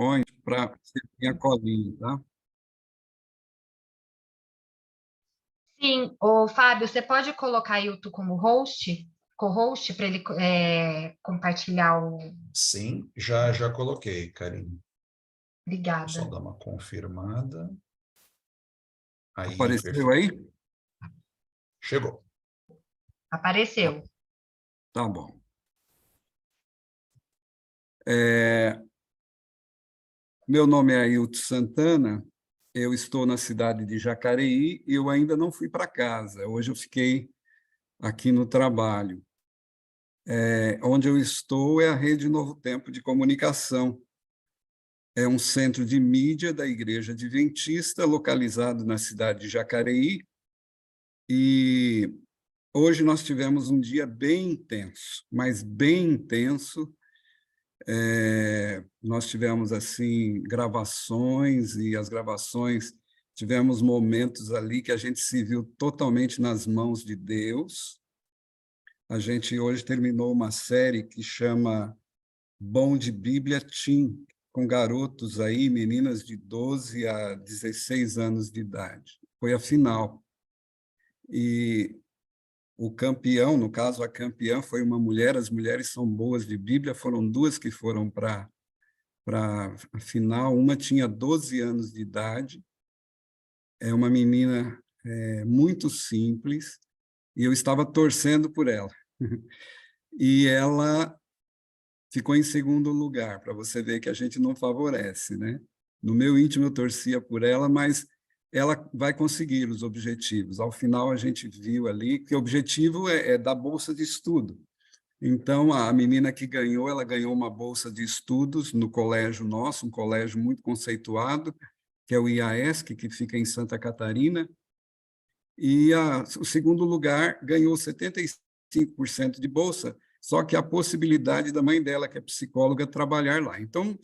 PowerPoint para você minha colinha, tá? Sim, o Fábio, você pode colocar aí o Tu como host, co-host, para ele compartilhar o. Sim, já coloquei, Karine. Só Obrigada. dar uma confirmada. Aí, Apareceu perfeito. aí? Chegou. Apareceu. Tá bom. Meu nome é Ailton Santana, eu estou na cidade de Jacareí e eu ainda não fui para casa. Hoje eu fiquei aqui no trabalho. Onde eu estou é a Rede Novo Tempo de Comunicação. É um centro de mídia da Igreja Adventista, localizado na cidade de Jacareí. E hoje nós tivemos um dia bem intenso, mas bem intenso. Nós tivemos assim gravações e as gravações tivemos momentos ali que a gente se viu totalmente nas mãos de Deus. A gente hoje terminou uma série que chama Bom de Bíblia Teen, com garotos aí, meninas de 12 a 16 anos de idade. Foi a final. E o campeão, no caso, a campeã foi uma mulher, as mulheres são boas de Bíblia, foram duas que foram para a final, uma tinha 12 anos de idade, é uma menina muito simples, e eu estava torcendo por ela. E ela ficou em segundo lugar, para você ver que a gente não favorece, né? No meu íntimo eu torcia por ela, mas ela vai conseguir os objetivos. Ao final a gente viu ali que o objetivo é da bolsa de estudo. Então, a menina que ganhou, ela ganhou uma bolsa de estudos no colégio nosso, um colégio muito conceituado, que é o IAESC, que fica em Santa Catarina, e o segundo lugar ganhou 75% de bolsa, só que a possibilidade da mãe dela, que é psicóloga, trabalhar lá. Então,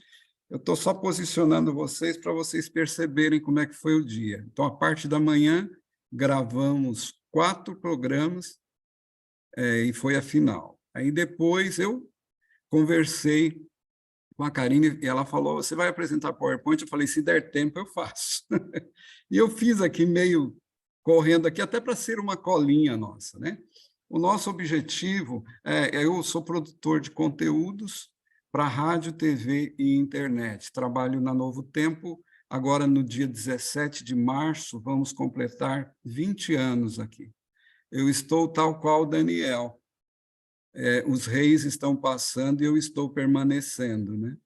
eu estou só posicionando vocês para vocês perceberem como é que foi o dia. Então, a parte da manhã, gravamos 4 programas, e foi a final. Aí depois eu conversei com a Karine e ela falou: você vai apresentar PowerPoint? Eu falei: se der tempo, eu faço. E eu fiz aqui meio correndo aqui, até para ser uma colinha nossa, né? O nosso objetivo eu sou produtor de conteúdos para rádio, TV e internet. Trabalho na Novo Tempo. Agora, no dia 17 de março, vamos completar 20 anos aqui. Eu estou tal qual Daniel. Os reis estão passando e eu estou permanecendo, né?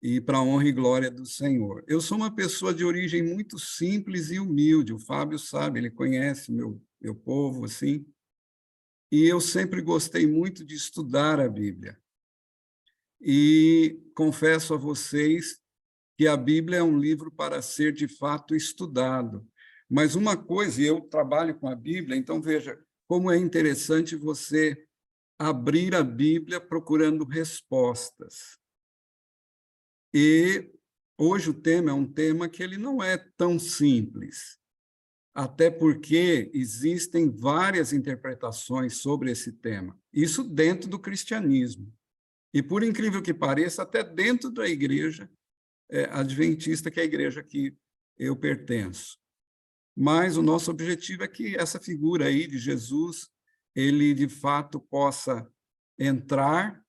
E para a honra e glória do Senhor. Eu sou uma pessoa de origem muito simples e humilde, o Fábio sabe, ele conhece meu povo, assim, e eu sempre gostei muito de estudar a Bíblia. E confesso a vocês que a Bíblia é um livro para ser, de fato, estudado. Mas uma coisa, e eu trabalho com a Bíblia, então veja como é interessante você abrir a Bíblia procurando respostas. E hoje o tema é um tema que ele não é tão simples, até porque existem várias interpretações sobre esse tema, isso dentro do cristianismo. E, por incrível que pareça, até dentro da igreja adventista, que é a igreja que eu pertenço. Mas o nosso objetivo é que essa figura aí de Jesus, ele de fato possa entrar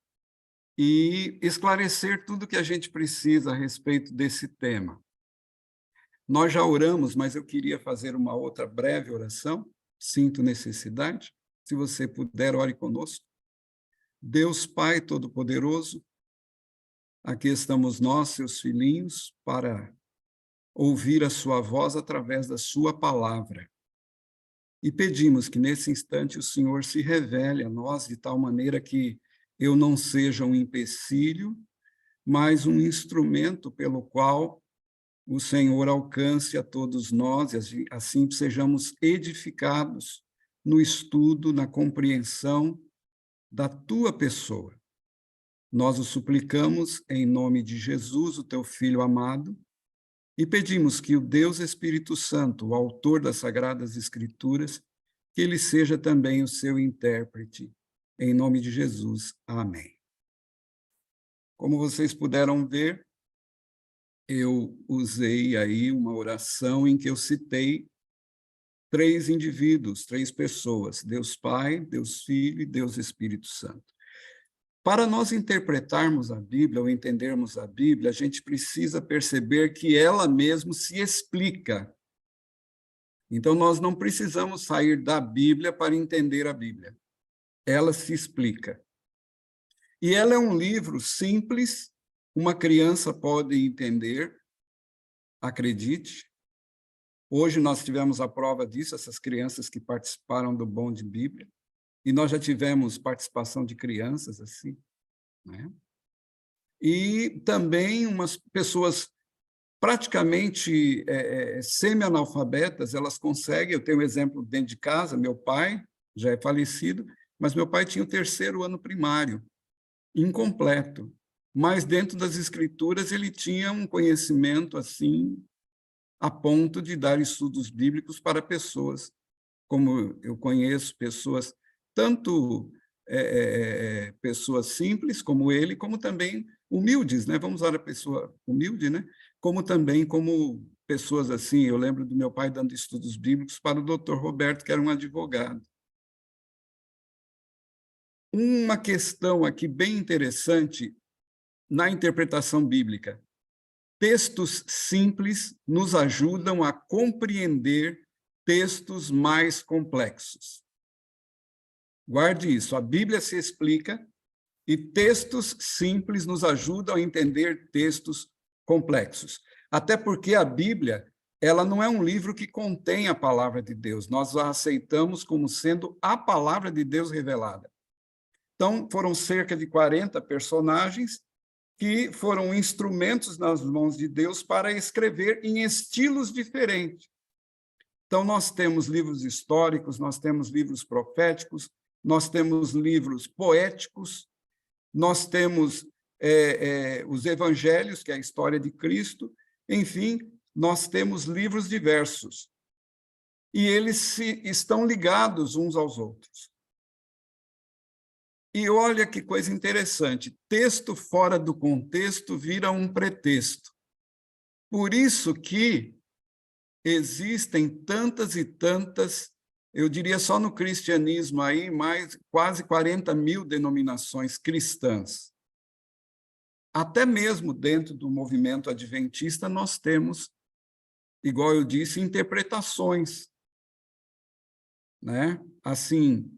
e esclarecer tudo que a gente precisa a respeito desse tema. Nós já oramos, mas eu queria fazer uma outra breve oração, sinto necessidade. Se você puder, ore conosco. Deus Pai Todo-Poderoso, aqui estamos nós, seus filhinhos, para ouvir a sua voz através da sua palavra. E pedimos que, nesse instante, o Senhor se revele a nós de tal maneira que eu não seja um empecilho, mas um instrumento pelo qual o Senhor alcance a todos nós e assim sejamos edificados no estudo, na compreensão da tua pessoa. Nós o suplicamos em nome de Jesus, o teu Filho amado, e pedimos que o Deus Espírito Santo, o autor das Sagradas Escrituras, que ele seja também o seu intérprete. Em nome de Jesus. Amém. Como vocês puderam ver, eu usei aí uma oração em que eu citei 3 indivíduos, 3 pessoas, Deus Pai, Deus Filho e Deus Espírito Santo. Para nós interpretarmos a Bíblia ou entendermos a Bíblia, a gente precisa perceber que ela mesma se explica. Então, nós não precisamos sair da Bíblia para entender a Bíblia. Ela se explica. E ela é um livro simples, uma criança pode entender, acredite. Hoje nós tivemos a prova disso, essas crianças que participaram do Bom de Bíblia, e nós já tivemos participação de crianças assim, né? E também umas pessoas praticamente semi-analfabetas, elas conseguem, eu tenho um exemplo dentro de casa, meu pai já é falecido, mas meu pai tinha o 3º ano primário, incompleto, mas dentro das escrituras ele tinha um conhecimento assim, a ponto de dar estudos bíblicos para pessoas, como eu conheço pessoas, tanto pessoas simples como ele, como também humildes, né? Vamos usar a pessoa humilde, né? Como também como pessoas assim, eu lembro do meu pai dando estudos bíblicos para o Dr. Roberto, que era um advogado. Uma questão aqui bem interessante na interpretação bíblica. Textos simples nos ajudam a compreender textos mais complexos. Guarde isso, a Bíblia se explica e textos simples nos ajudam a entender textos complexos. Até porque a Bíblia, ela não é um livro que contém a palavra de Deus, nós a aceitamos como sendo a palavra de Deus revelada. Então, foram cerca de 40 personagens que foram instrumentos nas mãos de Deus para escrever em estilos diferentes. Então, nós temos livros históricos, nós temos livros proféticos, nós temos livros poéticos, nós temos os evangelhos, que é a história de Cristo, enfim, nós temos livros diversos. E eles estão ligados uns aos outros. E olha que coisa interessante, texto fora do contexto vira um pretexto. Por isso que existem tantas e tantas, eu diria só no cristianismo aí, mais quase 40.000 denominações cristãs. Até mesmo dentro do movimento adventista nós temos, igual eu disse, interpretações, né? Assim,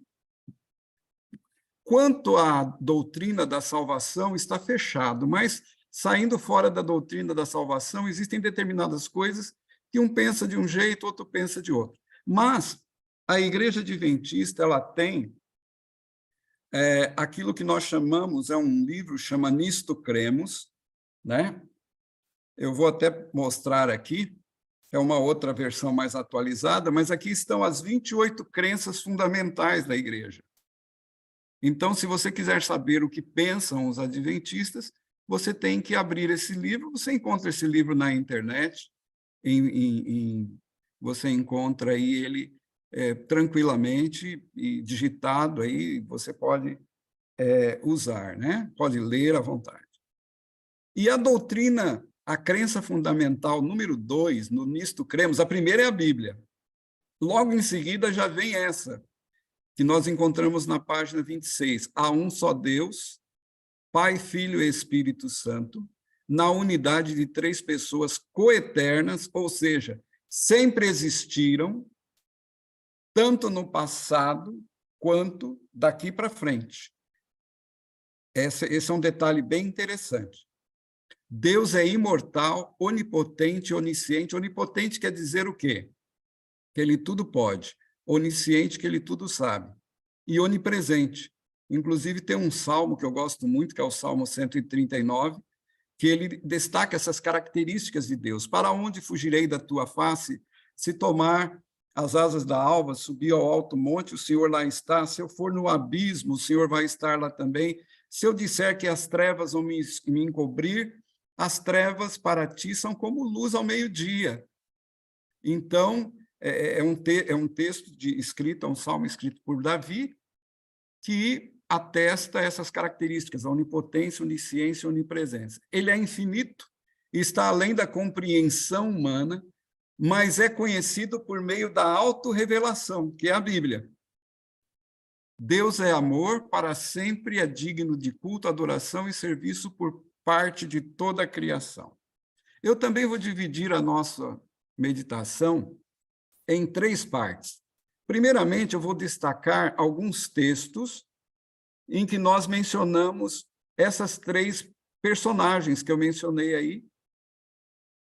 quanto à doutrina da salvação, está fechado, mas, saindo fora da doutrina da salvação, existem determinadas coisas que um pensa de um jeito, outro pensa de outro. Mas a Igreja Adventista ela tem aquilo que nós chamamos, é um livro, chama Nisto Cremos, né? Eu vou até mostrar aqui, é uma outra versão mais atualizada, mas aqui estão as 28 crenças fundamentais da Igreja. Então, se você quiser saber o que pensam os adventistas, você tem que abrir esse livro. Você encontra esse livro na internet, você encontra aí ele tranquilamente e digitado, aí você pode usar, né? Pode ler à vontade. E a doutrina, a crença fundamental número 2, no Nisto Cremos, a primeira é a Bíblia. Logo em seguida já vem essa, que nós encontramos na página 26. Há um só Deus, Pai, Filho e Espírito Santo, na unidade de 3 pessoas coeternas, ou seja, sempre existiram, tanto no passado quanto daqui para frente. Esse é um detalhe bem interessante. Deus é imortal, onipotente, onisciente. Onipotente quer dizer o quê? Que ele tudo pode. Onisciente, que ele tudo sabe, e onipresente. Inclusive, tem um salmo que eu gosto muito, que é o Salmo 139, que ele destaca essas características de Deus. Para onde fugirei da tua face? Se tomar as asas da alva, subir ao alto monte, o Senhor lá está. Se eu for no abismo, o Senhor vai estar lá também. Se eu disser que as trevas vão me encobrir, as trevas para ti são como luz ao meio-dia. Então, é um texto escrito, é um salmo escrito por Davi, que atesta essas características, a onipotência, onisciência e onipresença. Ele é infinito, está além da compreensão humana, mas é conhecido por meio da autorrevelação, que é a Bíblia. Deus é amor, para sempre é digno de culto, adoração e serviço por parte de toda a criação. Eu também vou dividir a nossa meditação em 3 partes. Primeiramente, eu vou destacar alguns textos em que nós mencionamos essas 3 personagens que eu mencionei aí.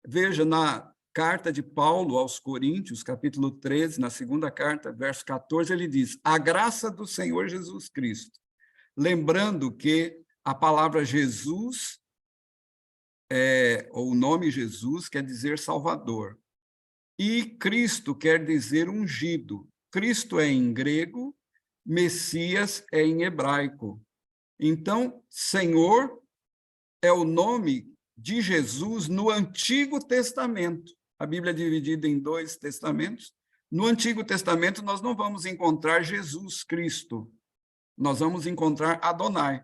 Veja, na carta de Paulo aos Coríntios, capítulo 13, na segunda carta, verso 14, ele diz: a graça do Senhor Jesus Cristo. Lembrando que a palavra Jesus, ou o nome Jesus, quer dizer Salvador. E Cristo quer dizer ungido. Cristo é em grego, Messias é em hebraico. Então, Senhor é o nome de Jesus no Antigo Testamento. A Bíblia é dividida em 2 testamentos. No Antigo Testamento, nós não vamos encontrar Jesus Cristo. Nós vamos encontrar Adonai.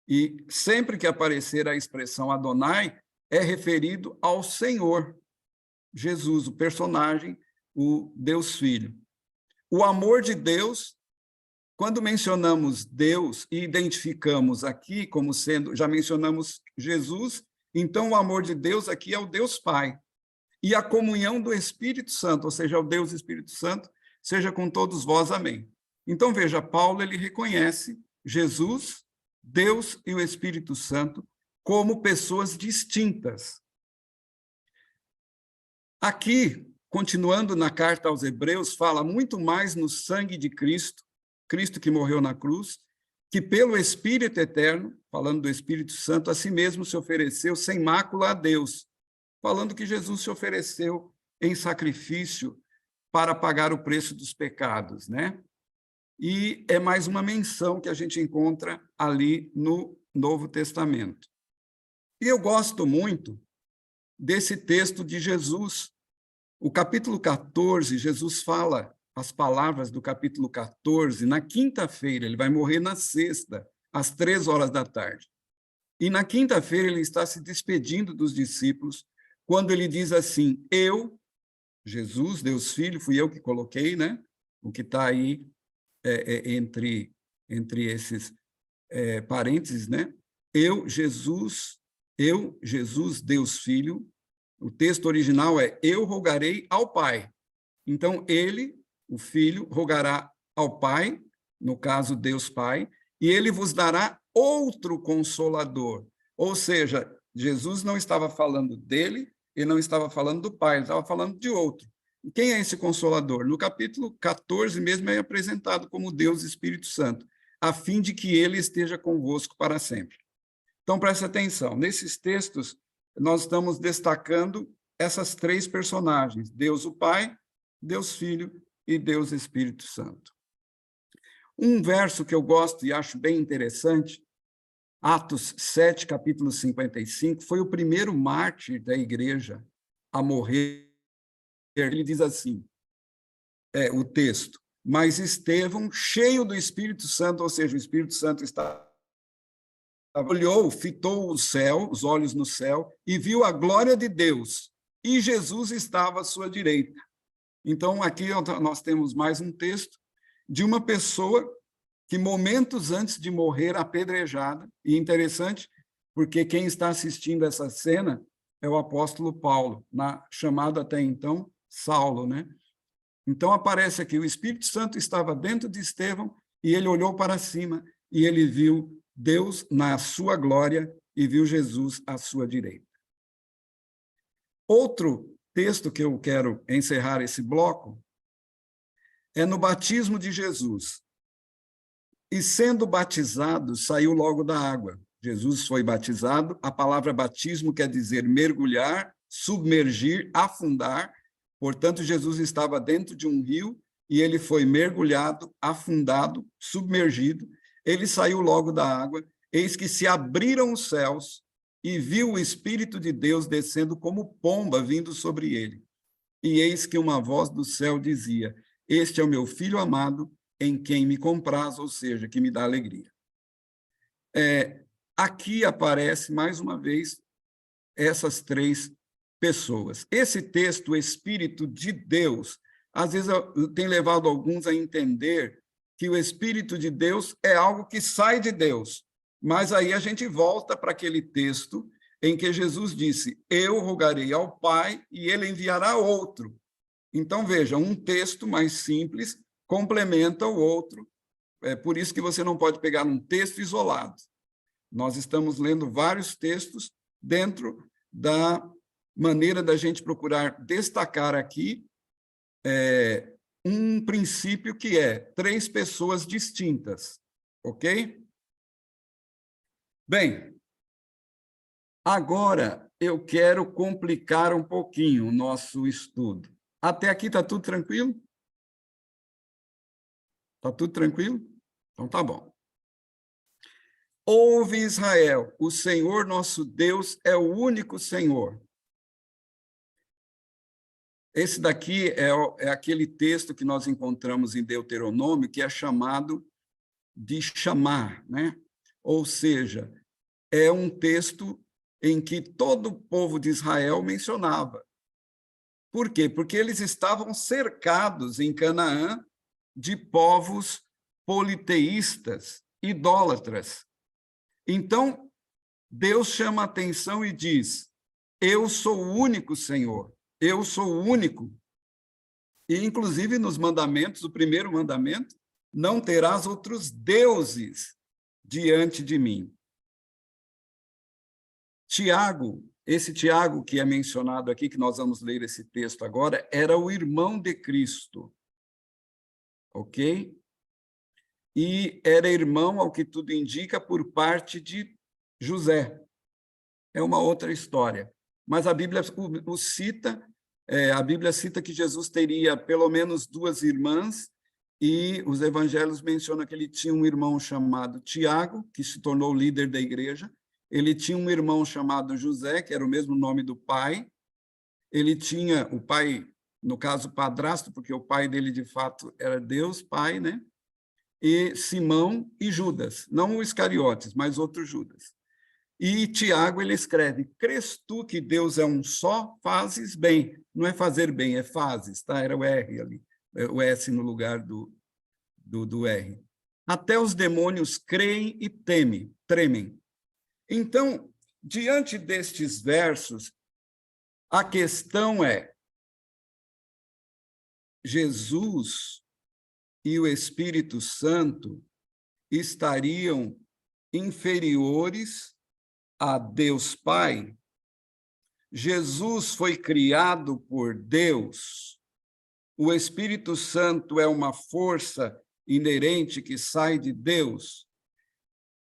E sempre que aparecer a expressão Adonai, é referido ao Senhor, Jesus, o personagem, o Deus Filho. O amor de Deus, quando mencionamos Deus e identificamos aqui como sendo, já mencionamos Jesus, então o amor de Deus aqui é o Deus Pai. E a comunhão do Espírito Santo, ou seja, o Deus Espírito Santo, seja com todos vós, amém. Então, veja, Paulo, ele reconhece Jesus, Deus e o Espírito Santo como pessoas distintas. Aqui, continuando na carta aos Hebreus, fala muito mais no sangue de Cristo, Cristo que morreu na cruz, que pelo Espírito eterno, falando do Espírito Santo, a si mesmo se ofereceu sem mácula a Deus, falando que Jesus se ofereceu em sacrifício para pagar o preço dos pecados, né? E é mais uma menção que a gente encontra ali no Novo Testamento. E eu gosto muito desse texto de Jesus. O capítulo 14, Jesus fala as palavras do capítulo 14, na quinta-feira, ele vai morrer na sexta, às 15h. E na quinta-feira ele está se despedindo dos discípulos, quando ele diz assim: eu, Jesus, Deus Filho, fui eu que coloquei, né? O que está aí entre esses parênteses, né? Eu, Jesus, Deus Filho. O texto original é: eu rogarei ao Pai. Então, ele, o Filho, rogará ao Pai, no caso, Deus Pai, e ele vos dará outro Consolador. Ou seja, Jesus não estava falando dele e não estava falando do Pai, ele estava falando de outro. E quem é esse Consolador? No capítulo 14 mesmo é apresentado como Deus Espírito Santo, a fim de que ele esteja convosco para sempre. Então, preste atenção, nesses textos nós estamos destacando essas 3 personagens, Deus o Pai, Deus Filho e Deus Espírito Santo. Um verso que eu gosto e acho bem interessante, Atos 7, capítulo 55, foi o primeiro mártir da igreja a morrer. Ele diz assim, o texto: mas Estevão, cheio do Espírito Santo, ou seja, o Espírito Santo olhou, fitou o céu, os olhos no céu, e viu a glória de Deus, e Jesus estava à sua direita. Então, aqui nós temos mais um texto de uma pessoa que, momentos antes de morrer apedrejada, e interessante, porque quem está assistindo essa cena é o apóstolo Paulo, chamado até então Saulo, né? Então, aparece aqui, o Espírito Santo estava dentro de Estevão, e ele olhou para cima, e ele viu Deus na sua glória, e viu Jesus à sua direita. Outro texto que eu quero encerrar esse bloco é no batismo de Jesus. E sendo batizado, saiu logo da água. Jesus foi batizado. A palavra batismo quer dizer mergulhar, submergir, afundar. Portanto, Jesus estava dentro de um rio e ele foi mergulhado, afundado, submergido. Ele saiu logo da água. Eis que se abriram os céus e viu o Espírito de Deus descendo como pomba vindo sobre ele. E eis que uma voz do céu dizia: este é o meu Filho amado, em quem me compraz, ou seja, que me dá alegria. Aqui aparece, mais uma vez, essas três pessoas. Esse texto, o Espírito de Deus, às vezes tem levado alguns a entender que o Espírito de Deus é algo que sai de Deus. Mas aí a gente volta para aquele texto em que Jesus disse: eu rogarei ao Pai e ele enviará outro. Então, veja, um texto mais simples complementa o outro. É por isso que você não pode pegar um texto isolado. Nós estamos lendo vários textos dentro da maneira da gente procurar destacar aqui um princípio que é três pessoas distintas, ok? Bem, agora eu quero complicar um pouquinho o nosso estudo. Até aqui está tudo tranquilo? Está tudo tranquilo? Então tá bom. Ouve, Israel, o Senhor nosso Deus é o único Senhor. Esse daqui é aquele texto que nós encontramos em Deuteronômio, que é chamado de chamar, né? Ou seja, é um texto em que todo o povo de Israel mencionava. Por quê? Porque eles estavam cercados em Canaã de povos politeístas, idólatras. Então, Deus chama a atenção e diz: eu sou o único Senhor, eu sou o único. E, inclusive, nos mandamentos, o primeiro mandamento, não terás outros deuses diante de mim. Tiago, esse Tiago que é mencionado aqui, que nós vamos ler esse texto agora, era o irmão de Cristo, ok? E era irmão, ao que tudo indica, por parte de José. É uma outra história. Mas a Bíblia o cita, a Bíblia cita que Jesus teria pelo menos duas irmãs, e os evangelhos mencionam que ele tinha um irmão chamado Tiago, que se tornou líder da igreja. Ele tinha um irmão chamado José, que era o mesmo nome do pai. Ele tinha o pai, no caso, padrasto, porque o pai dele, de fato, era Deus, pai, né? E Simão e Judas, não o Iscariotes, mas outro Judas. E Tiago, ele escreve: crês tu que Deus é um só, fazes bem. Não é fazer bem, é fazes, tá? Era o R ali, o S no lugar do R. Até os demônios creem e tremem. Então, diante destes versos, a questão é: Jesus e o Espírito Santo estariam inferiores a Deus Pai? Jesus foi criado por Deus. O Espírito Santo é uma força inerente que sai de Deus.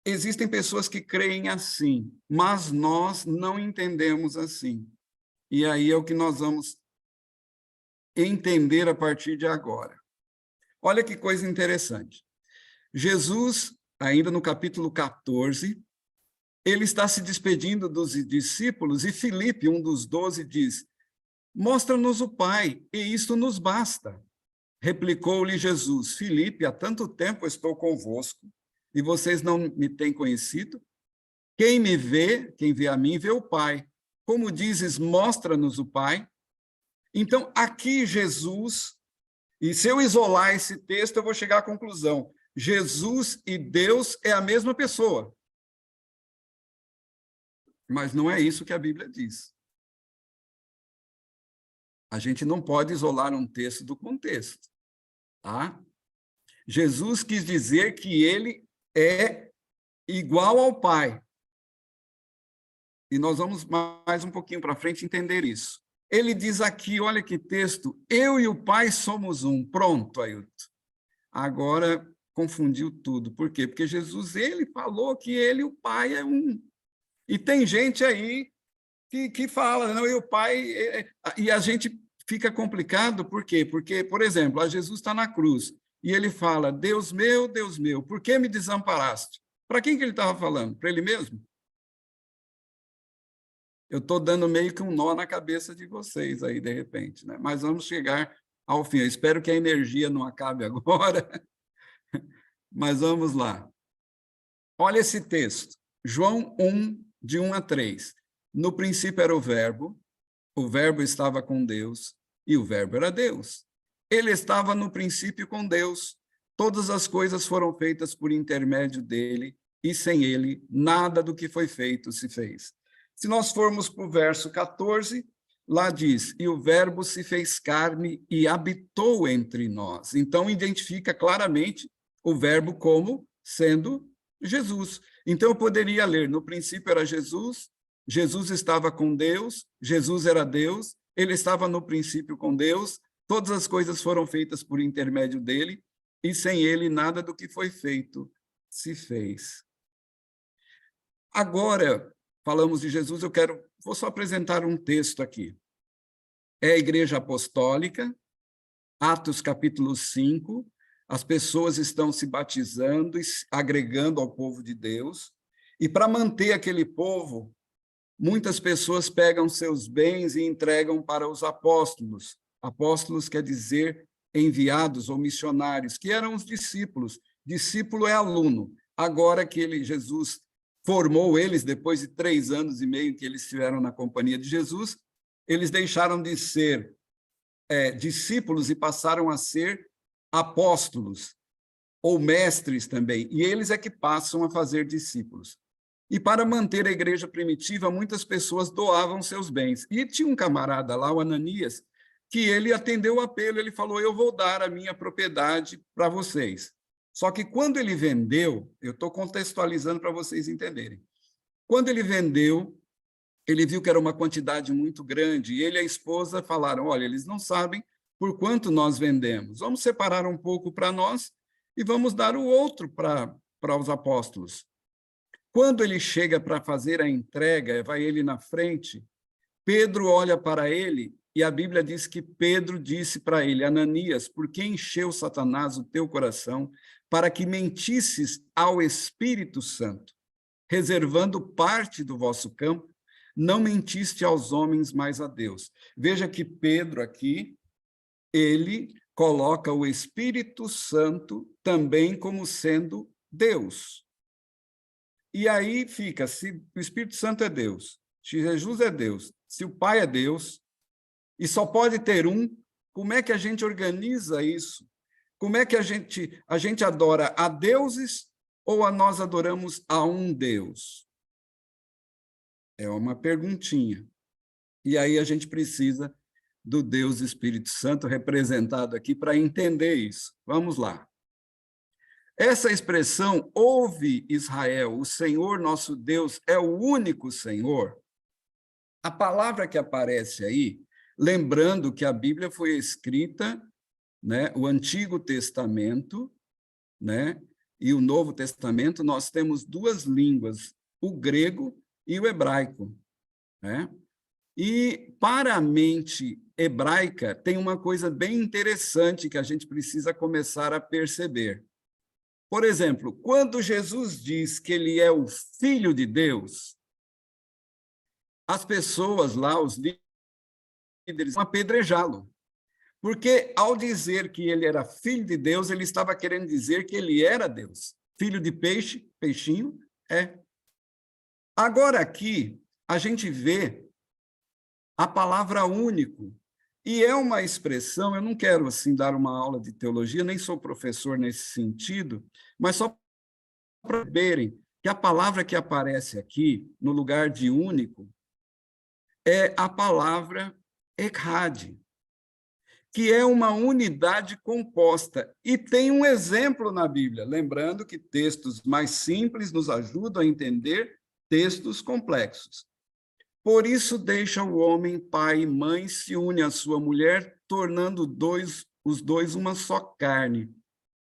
Existem pessoas que creem assim, mas nós não entendemos assim. E aí é o que nós vamos entender a partir de agora. Olha que coisa interessante. Jesus, ainda no capítulo 14, ele está se despedindo dos discípulos e Filipe, um dos 12, diz: mostra-nos o Pai, e isto nos basta. Replicou-lhe Jesus: Filipe, há tanto tempo estou convosco, e vocês não me têm conhecido? Quem me vê, quem vê a mim, vê o Pai. Como dizes, mostra-nos o Pai. Então, aqui Jesus, e se eu isolar esse texto, eu vou chegar à conclusão: Jesus e Deus é a mesma pessoa. Mas não é isso que a Bíblia diz. A gente não pode isolar um texto do contexto, tá? Jesus quis dizer que ele é igual ao Pai. E nós vamos mais um pouquinho para frente entender isso. Ele diz aqui, olha que texto: eu e o Pai somos um. Pronto, Ailton. Agora confundiu tudo. Por quê? Porque Jesus, ele falou que ele e o Pai é um. E tem gente aí que fala, não, e o Pai... E a gente fica complicado, por quê? Porque, por exemplo, Jesus está na cruz, e ele fala: Deus meu, por que me desamparaste? Para quem que ele estava falando? Para ele mesmo? Eu estou dando meio que um nó na cabeça de vocês aí, de repente, né? Mas vamos chegar ao fim. Eu espero que a energia não acabe agora, mas vamos lá. Olha esse texto, João 1, de 1 a 3. No princípio era o Verbo estava com Deus, e o Verbo era Deus. Ele estava no princípio com Deus. Todas as coisas foram feitas por intermédio dele, e sem ele, nada do que foi feito se fez. Se nós formos para o verso 14, lá diz, e o Verbo se fez carne e habitou entre nós. Então, identifica claramente o Verbo como sendo Jesus. Então, eu poderia ler, no princípio era Jesus, Jesus estava com Deus, Jesus era Deus, ele estava no princípio com Deus, todas as coisas foram feitas por intermédio dele, e sem ele nada do que foi feito se fez. Agora, falamos de Jesus, vou só apresentar um texto aqui. É a Igreja Apostólica, Atos capítulo 5, as pessoas estão se batizando e agregando ao povo de Deus, e para manter aquele povo, muitas pessoas pegam seus bens e entregam para os apóstolos. Apóstolos quer dizer enviados ou missionários, que eram os discípulos. Discípulo é aluno. Agora que Jesus formou eles, depois de 3 anos e meio que eles estiveram na companhia de Jesus, eles deixaram de ser discípulos e passaram a ser apóstolos, ou mestres também, e eles é que passam a fazer discípulos. E para manter a igreja primitiva, muitas pessoas doavam seus bens. E tinha um camarada lá, o Ananias, que ele atendeu o apelo, ele falou, eu vou dar a minha propriedade para vocês. Só que quando ele vendeu, eu estou contextualizando para vocês entenderem, quando ele vendeu, ele viu que era uma quantidade muito grande, e ele e a esposa falaram, olha, eles não sabem por quanto nós vendemos, vamos separar um pouco para nós e vamos dar o outro para os apóstolos. Quando ele chega para fazer a entrega, vai ele na frente, Pedro olha para ele, e a Bíblia diz que Pedro disse para ele, Ananias, por que encheu Satanás o teu coração para que mentisses ao Espírito Santo, reservando parte do vosso campo? Não mentiste aos homens, mas a Deus. Veja que Pedro aqui, ele coloca o Espírito Santo também como sendo Deus. E aí fica, se o Espírito Santo é Deus, se Jesus é Deus, se o Pai é Deus, e só pode ter um, como é que a gente organiza isso? Como é que a gente adora a deuses ou nós adoramos a um Deus? É uma perguntinha. E aí a gente precisa do Deus Espírito Santo representado aqui para entender isso. Vamos lá. Essa expressão, ouve Israel, o Senhor nosso Deus é o único Senhor. A palavra que aparece aí, lembrando que a Bíblia foi escrita, né, o Antigo Testamento, né, e o Novo Testamento, nós temos 2 línguas, o grego e o hebraico, né? E para a mente hebraica tem uma coisa bem interessante que a gente precisa começar a perceber. Por exemplo, quando Jesus diz que ele é o Filho de Deus, as pessoas lá, os líderes, vão apedrejá-lo. Porque, ao dizer que ele era filho de Deus, ele estava querendo dizer que ele era Deus. Filho de peixe, peixinho, é. Agora, aqui, a gente vê a palavra único. E é uma expressão, eu não quero assim, dar uma aula de teologia, nem sou professor nesse sentido, mas só para verem que a palavra que aparece aqui, no lugar de único, é a palavra echad, que é uma unidade composta. E tem um exemplo na Bíblia, lembrando que textos mais simples nos ajudam a entender textos complexos. Por isso deixa o homem, pai e mãe, se une à sua mulher, tornando os dois uma só carne.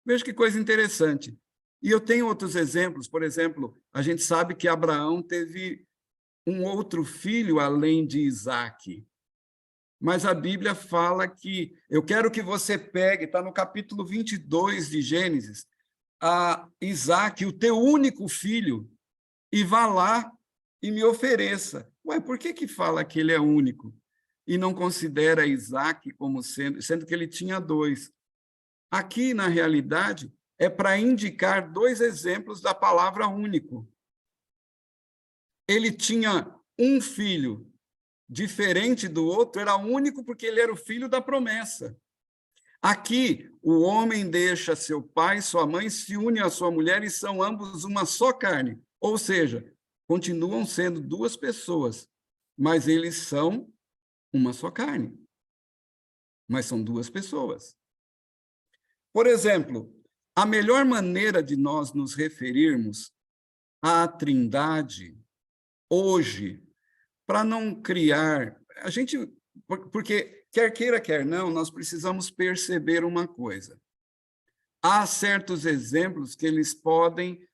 Veja que coisa interessante. E eu tenho outros exemplos, por exemplo, a gente sabe que Abraão teve um outro filho além de Isaque. Mas a Bíblia fala que, eu quero que você pegue, está no capítulo 22 de Gênesis, a Isaque, o teu único filho, e vá lá e me ofereça. Ué, por que fala que ele é único? E não considera Isaque como sendo que ele tinha 2. Aqui, na realidade, é para indicar 2 exemplos da palavra único. Ele tinha um filho diferente do outro, era único porque ele era o filho da promessa. Aqui, o homem deixa seu pai, sua mãe, se une à sua mulher e são ambos uma só carne. Ou seja, continuam sendo duas pessoas, mas eles são uma só carne. Mas são duas pessoas. Por exemplo, a melhor maneira de nós nos referirmos à Trindade hoje, para não criar... Porque, quer queira, quer não, nós precisamos perceber uma coisa. Há certos exemplos que eles podem...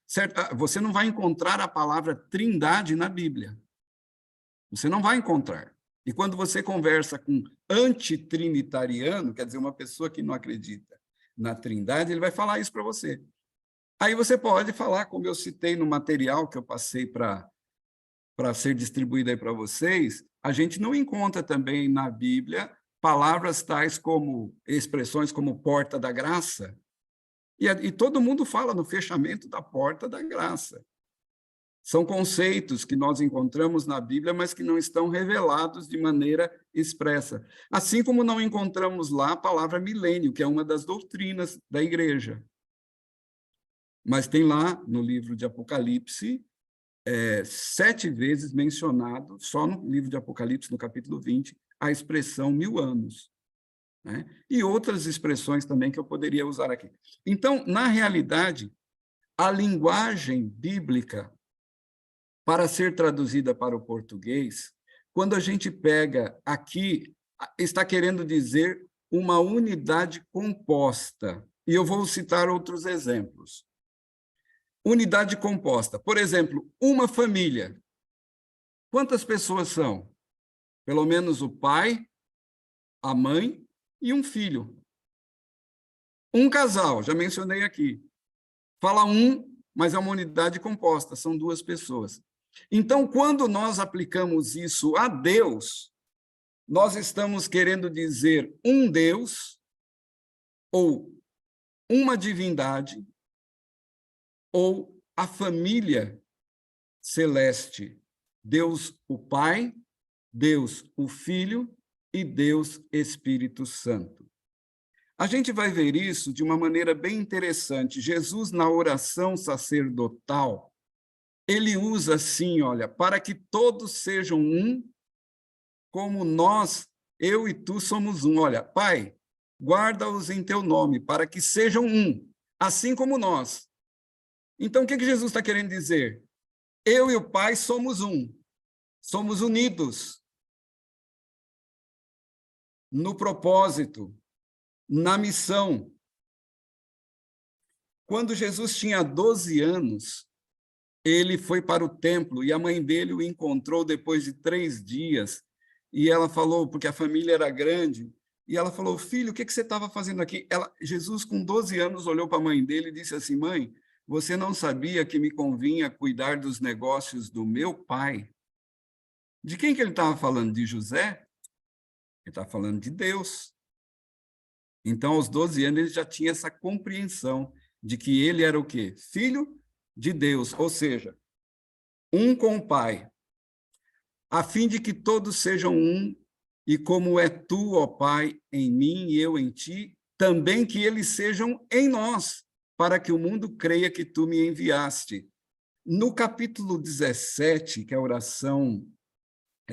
Você não vai encontrar a palavra Trindade na Bíblia. Você não vai encontrar. E quando você conversa com antitrinitariano, quer dizer, uma pessoa que não acredita na Trindade, ele vai falar isso para você. Aí você pode falar, como eu citei no material que eu passei para ser distribuído aí para vocês, a gente não encontra também na Bíblia palavras tais como, expressões como porta da graça, e todo mundo fala no fechamento da porta da graça. São conceitos que nós encontramos na Bíblia, mas que não estão revelados de maneira expressa. Assim como não encontramos lá a palavra milênio, que é uma das doutrinas da igreja. Mas tem lá, no livro de Apocalipse, 7 vezes mencionado, só no livro de Apocalipse, no capítulo 20, a expressão 1000 anos. Né? E outras expressões também que eu poderia usar aqui. Então, na realidade, a linguagem bíblica, para ser traduzida para o português, quando a gente pega aqui, está querendo dizer uma unidade composta. E eu vou citar outros exemplos. Unidade composta. Por exemplo, uma família. Quantas pessoas são? Pelo menos o pai, a mãe e um filho. Um casal, já mencionei aqui. Fala um, mas é uma unidade composta, são duas pessoas. Então, quando nós aplicamos isso a Deus, nós estamos querendo dizer um Deus, ou uma divindade, ou a família celeste. Deus o Pai, Deus o Filho e Deus Espírito Santo. A gente vai ver isso de uma maneira bem interessante. Jesus, na oração sacerdotal, ele usa assim, olha, para que todos sejam um, como nós, eu e tu somos um. Olha, Pai, guarda-os em teu nome, para que sejam um, assim como nós. Então, o que Jesus está querendo dizer? Eu e o Pai somos um, somos unidos no propósito, na missão. Quando Jesus tinha 12 anos, ele foi para o templo e a mãe dele o encontrou depois de 3 dias. E ela falou, porque a família era grande, e ela falou, filho, o que você estava fazendo aqui? Jesus, com 12 anos, olhou para a mãe dele e disse assim, mãe, você não sabia que me convinha cuidar dos negócios do meu pai? De quem que ele estava falando? De José? Ele estava falando de Deus. Então, aos 12 anos, ele já tinha essa compreensão de que ele era o quê? Filho de Deus, ou seja, um com o Pai, a fim de que todos sejam um, e como é tu, ó Pai, em mim e eu em ti, também que eles sejam em nós, para que o mundo creia que tu me enviaste. No capítulo 17, que é a oração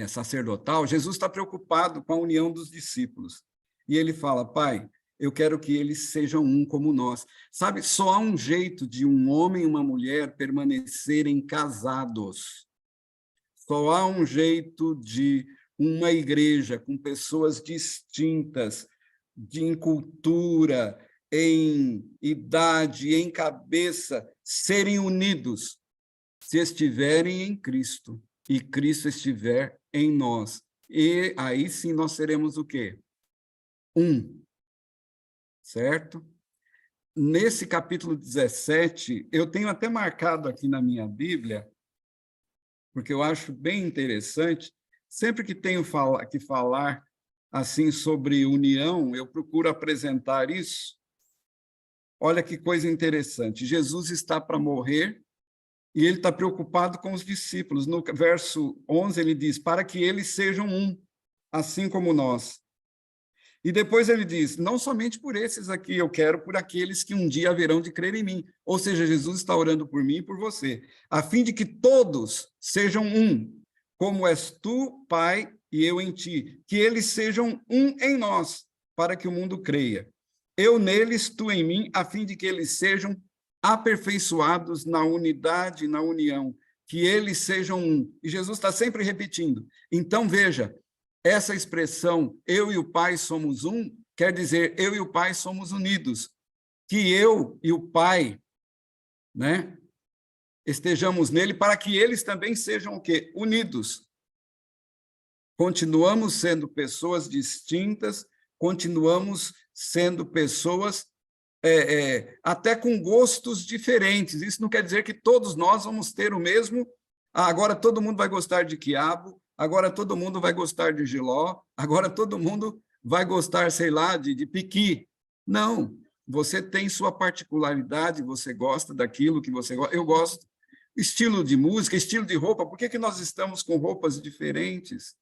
sacerdotal, Jesus está preocupado com a união dos discípulos. E ele fala, Pai, eu quero que eles sejam um como nós. Sabe, só há um jeito de um homem e uma mulher permanecerem casados. Só há um jeito de uma igreja com pessoas distintas, em cultura, em idade, em cabeça, serem unidos, se estiverem em Cristo e Cristo estiver em nós. E aí sim nós seremos o quê? Um. Certo? Nesse capítulo 17, eu tenho até marcado aqui na minha Bíblia, porque eu acho bem interessante, sempre que tenho que falar assim sobre união, eu procuro apresentar isso. Olha que coisa interessante, Jesus está para morrer E ele está preocupado com os discípulos. No verso 11, ele diz, para que eles sejam um, assim como nós. E depois ele diz, não somente por esses aqui, eu quero por aqueles que um dia haverão de crer em mim. Ou seja, Jesus está orando por mim e por você, a fim de que todos sejam um, como és tu, Pai, e eu em ti. Que eles sejam um em nós, para que o mundo creia. Eu neles, tu em mim, a fim de que eles sejam aperfeiçoados na unidade, na união, que eles sejam um. E Jesus está sempre repetindo. Então, veja, essa expressão, eu e o Pai somos um, quer dizer, eu e o Pai somos unidos. Que eu e o Pai, né, estejamos nele, para que eles também sejam o quê? Unidos. Continuamos sendo pessoas distintas, continuamos sendo pessoas até com gostos diferentes. Isso não quer dizer que todos nós vamos ter o mesmo. Agora todo mundo vai gostar de quiabo, agora todo mundo vai gostar de jiló, agora todo mundo vai gostar, sei lá, de piqui. Não, você tem sua particularidade, você gosta daquilo que você gosta. Eu gosto. Estilo de música, estilo de roupa, por que nós estamos com roupas diferentes?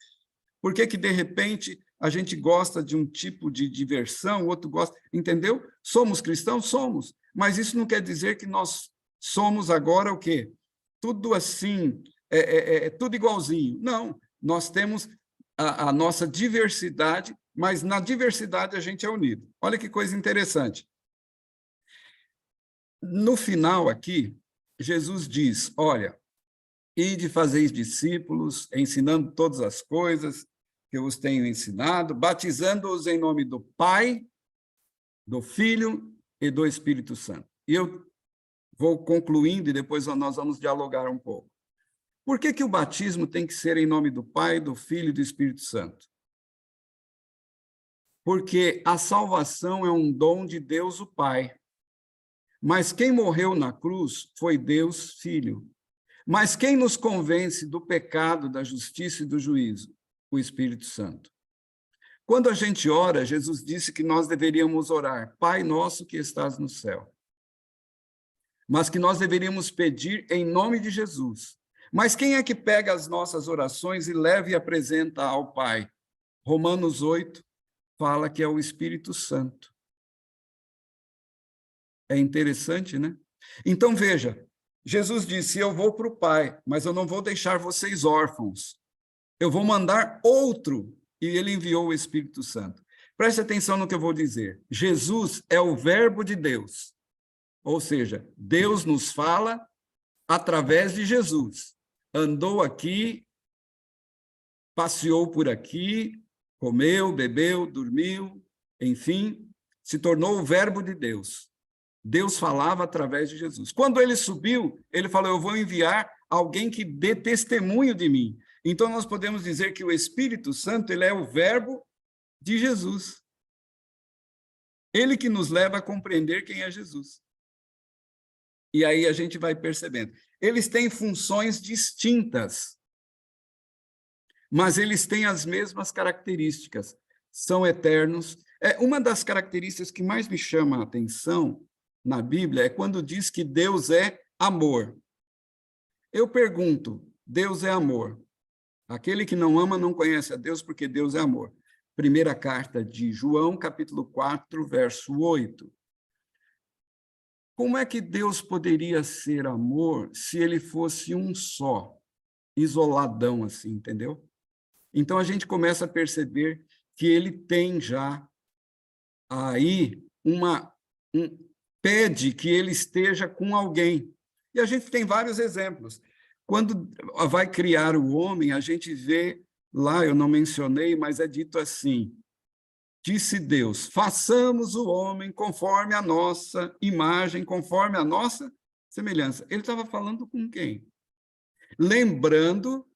Por que de repente, a gente gosta de um tipo de diversão, o outro gosta, entendeu? Somos cristãos? Somos, mas isso não quer dizer que nós somos agora o quê? Tudo assim, tudo igualzinho. Não, nós temos a nossa diversidade, mas na diversidade a gente é unido. Olha que coisa interessante. No final aqui, Jesus diz, olha, ide fazeis discípulos, ensinando todas as coisas que eu os tenho ensinado, batizando-os em nome do Pai, do Filho e do Espírito Santo. E eu vou concluindo e depois nós vamos dialogar um pouco. Por que o batismo tem que ser em nome do Pai, do Filho e do Espírito Santo? Porque a salvação é um dom de Deus o Pai. Mas quem morreu na cruz foi Deus Filho. Mas quem nos convence do pecado, da justiça e do juízo? O Espírito Santo. Quando a gente ora, Jesus disse que nós deveríamos orar, Pai nosso que estás no céu. Mas que nós deveríamos pedir em nome de Jesus. Mas quem é que pega as nossas orações e leva e apresenta ao Pai? Romanos 8 fala que é o Espírito Santo. É interessante, né? Então, veja, Jesus disse, eu vou para o Pai, mas eu não vou deixar vocês órfãos. Eu vou mandar outro, e ele enviou o Espírito Santo. Preste atenção no que eu vou dizer. Jesus é o verbo de Deus. Ou seja, Deus nos fala através de Jesus. Andou aqui, passeou por aqui, comeu, bebeu, dormiu, enfim, se tornou o verbo de Deus. Deus falava através de Jesus. Quando ele subiu, ele falou, eu vou enviar alguém que dê testemunho de mim. Então, nós podemos dizer que o Espírito Santo ele é o verbo de Jesus. Ele que nos leva a compreender quem é Jesus. E aí a gente vai percebendo. Eles têm funções distintas, mas eles têm as mesmas características. São eternos. Uma das características que mais me chama a atenção na Bíblia é quando diz que Deus é amor. Eu pergunto, Deus é amor. Aquele que não ama não conhece a Deus, porque Deus é amor. Primeira carta de João, capítulo 4, verso 8. Como é que Deus poderia ser amor se ele fosse um só, isoladão assim, entendeu? Então a gente começa a perceber que ele tem já aí pede que ele esteja com alguém. E a gente tem vários exemplos. Quando vai criar o homem, a gente vê lá, eu não mencionei, mas é dito assim, disse Deus, façamos o homem conforme a nossa imagem, conforme a nossa semelhança. Ele estava falando com quem? Lembrando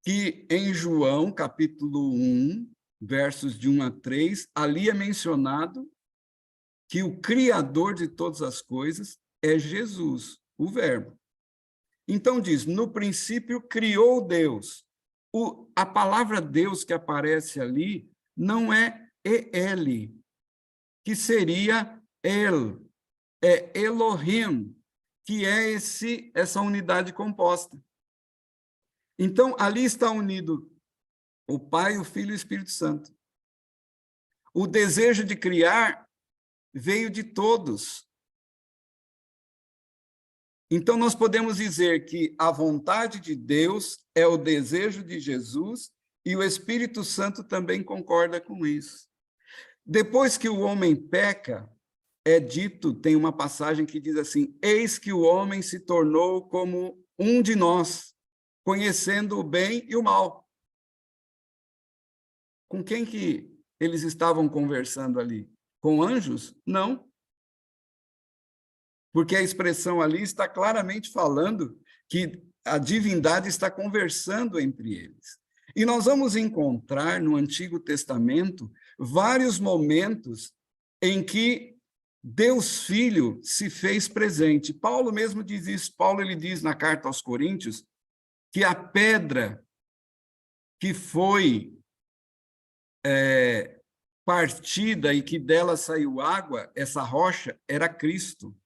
que em João, capítulo 1, versos de 1 a 3, ali é mencionado que o Criador de todas as coisas é Jesus, o Verbo. Então diz, no princípio criou Deus. A palavra Deus que aparece ali não é ele, que seria El, é Elohim, que é essa unidade composta. Então, ali está unido o Pai, o Filho e o Espírito Santo. O desejo de criar veio de todos. Então, nós podemos dizer que a vontade de Deus é o desejo de Jesus e o Espírito Santo também concorda com isso. Depois que o homem peca, é dito, tem uma passagem que diz assim: eis que o homem se tornou como um de nós, conhecendo o bem e o mal. Com quem que eles estavam conversando ali? Com anjos? Não. Porque a expressão ali está claramente falando que a divindade está conversando entre eles. E nós vamos encontrar no Antigo Testamento vários momentos em que Deus Filho se fez presente. Paulo mesmo diz isso. Paulo ele diz na carta aos Coríntios que a pedra que foi partida e que dela saiu água, essa rocha, era Cristo.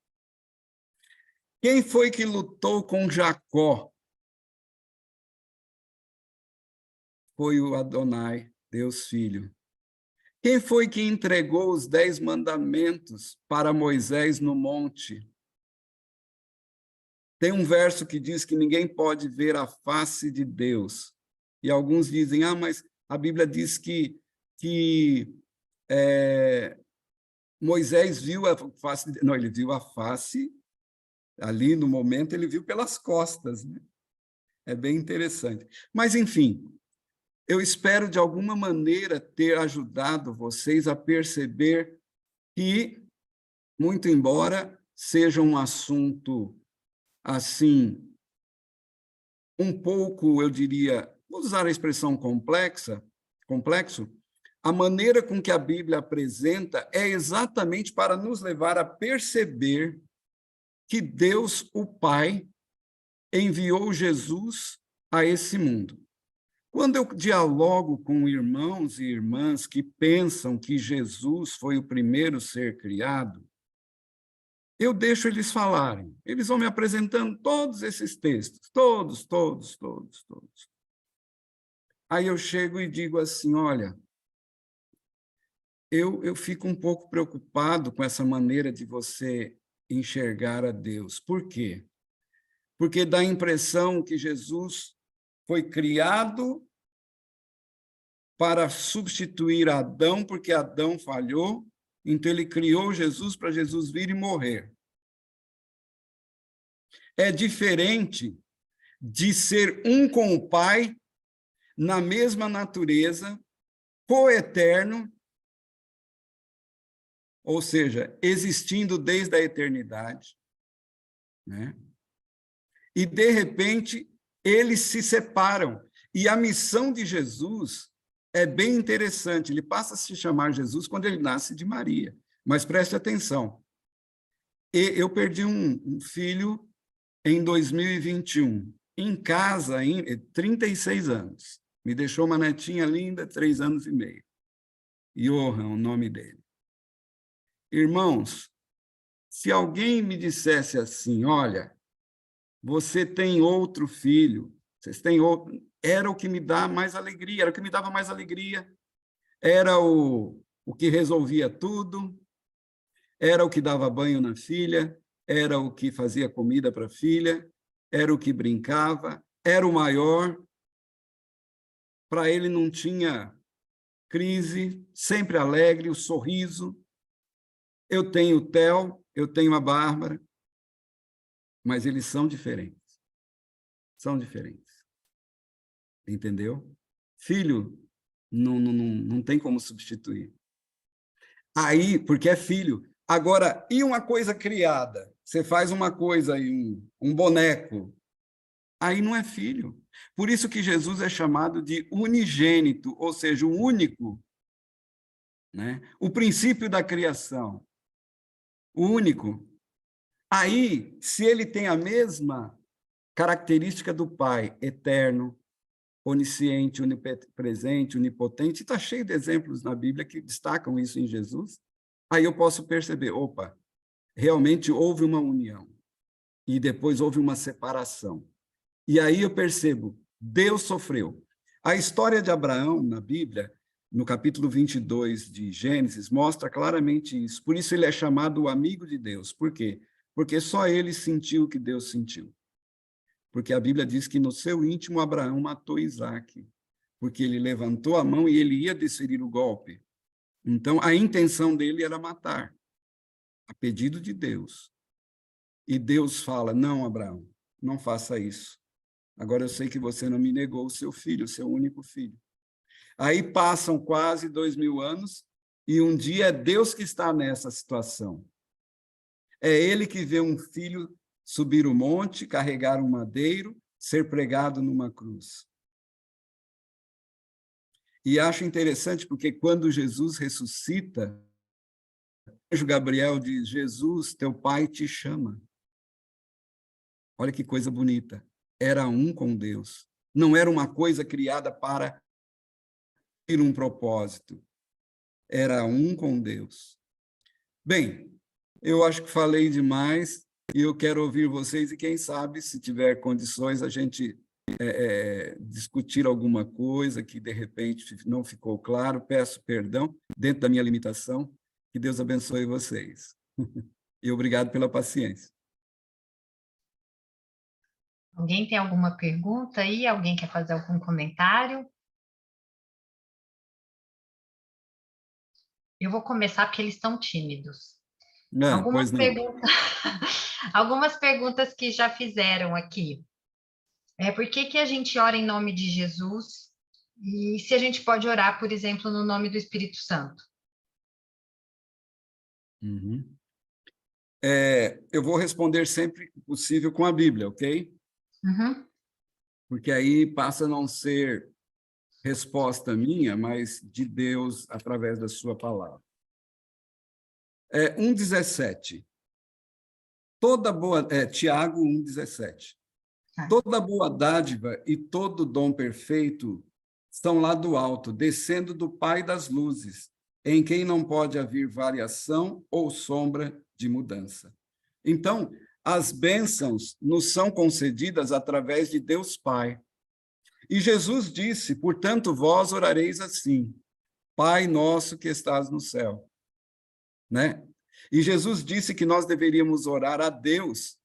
Quem foi que lutou com Jacó? Foi o Adonai, Deus Filho. Quem foi que entregou os 10 mandamentos para Moisés no monte? Tem um verso que diz que ninguém pode ver a face de Deus. E alguns dizem, mas a Bíblia diz que Moisés viu a face... Não, ele viu a face, ali no momento ele viu pelas costas, né? É bem interessante. Mas, enfim, eu espero, de alguma maneira, ter ajudado vocês a perceber que, muito embora seja um assunto, assim, um pouco, eu diria, vou usar a expressão complexo, a maneira com que a Bíblia apresenta é exatamente para nos levar a perceber que Deus, o Pai, enviou Jesus a esse mundo. Quando eu dialogo com irmãos e irmãs que pensam que Jesus foi o primeiro ser criado, eu deixo eles falarem. Eles vão me apresentando todos esses textos, todos. Aí eu chego e digo assim, olha, eu fico um pouco preocupado com essa maneira de você enxergar a Deus. Por quê? Porque dá a impressão que Jesus foi criado para substituir Adão, porque Adão falhou, então ele criou Jesus para Jesus vir e morrer. É diferente de ser um com o Pai, na mesma natureza, coeterno, ou seja, existindo desde a eternidade, né? E, de repente, eles se separam. E a missão de Jesus é bem interessante. Ele passa a se chamar Jesus quando ele nasce de Maria. Mas preste atenção. Eu perdi um filho em 2021, em casa, 36 anos. Me deixou uma netinha linda, 3 anos e meio. Johan, o nome dele. Irmãos, se alguém me dissesse assim, olha, você tem outro filho, vocês têm outro, era o que me dá mais alegria, era o que me dava mais alegria, era o que resolvia tudo, era o que dava banho na filha, era o que fazia comida para a filha, era o que brincava, era o maior, para ele não tinha crise, sempre alegre, o sorriso. Eu tenho o Theo, eu tenho a Bárbara, mas eles são diferentes. São diferentes. Entendeu? Filho não tem como substituir. Aí, porque é filho. Agora, e uma coisa criada? Você faz uma coisa aí, um boneco. Aí não é filho. Por isso que Jesus é chamado de unigênito, ou seja, o único, né? O princípio da criação. O único. Aí, se ele tem a mesma característica do Pai, eterno, onisciente, onipresente, onipotente, está cheio de exemplos na Bíblia que destacam isso em Jesus, aí eu posso perceber, opa, realmente houve uma união. e depois houve uma separação. E aí eu percebo, Deus sofreu. A história de Abraão, na Bíblia, no capítulo 22 de Gênesis, mostra claramente isso. Por isso ele é chamado o amigo de Deus. Por quê? Porque só ele sentiu o que Deus sentiu. Porque a Bíblia diz que no seu íntimo Abraão matou Isaque, porque ele levantou a mão e ele ia desferir o golpe. Então, a intenção dele era matar, a pedido de Deus. E Deus fala, não, Abraão, não faça isso. Agora eu sei que você não me negou o seu filho, o seu único filho. Aí passam quase 2000 anos e um dia é Deus que está nessa situação. É ele que vê um filho subir o monte, carregar um madeiro, ser pregado numa cruz. E acho interessante porque quando Jesus ressuscita, o anjo Gabriel diz, Jesus, teu pai te chama. Olha que coisa bonita. Era um com Deus. Não era uma coisa criada para ter um propósito. Era um com Deus. Bem, eu acho que falei demais e eu quero ouvir vocês e quem sabe, se tiver condições, a gente discutir alguma coisa que de repente não ficou claro, peço perdão, dentro da minha limitação, que Deus abençoe vocês. E obrigado pela paciência. Alguém tem alguma pergunta aí? Alguém quer fazer algum comentário? Eu vou começar porque eles estão tímidos. Pois não. Algumas perguntas que já fizeram aqui. Por que a gente ora em nome de Jesus? E se a gente pode orar, por exemplo, no nome do Espírito Santo? Uhum. Eu vou responder sempre que possível com a Bíblia, ok? Uhum. Porque aí passa a não ser resposta minha, mas de Deus através da sua palavra. 1,17. Tiago 1,17. Toda boa dádiva e todo dom perfeito estão lá do alto, descendo do Pai das luzes, em quem não pode haver variação ou sombra de mudança. Então, as bênçãos nos são concedidas através de Deus Pai. E Jesus disse, portanto, vós orareis assim, Pai nosso que estás no céu. Né? E Jesus disse que nós deveríamos orar a Deus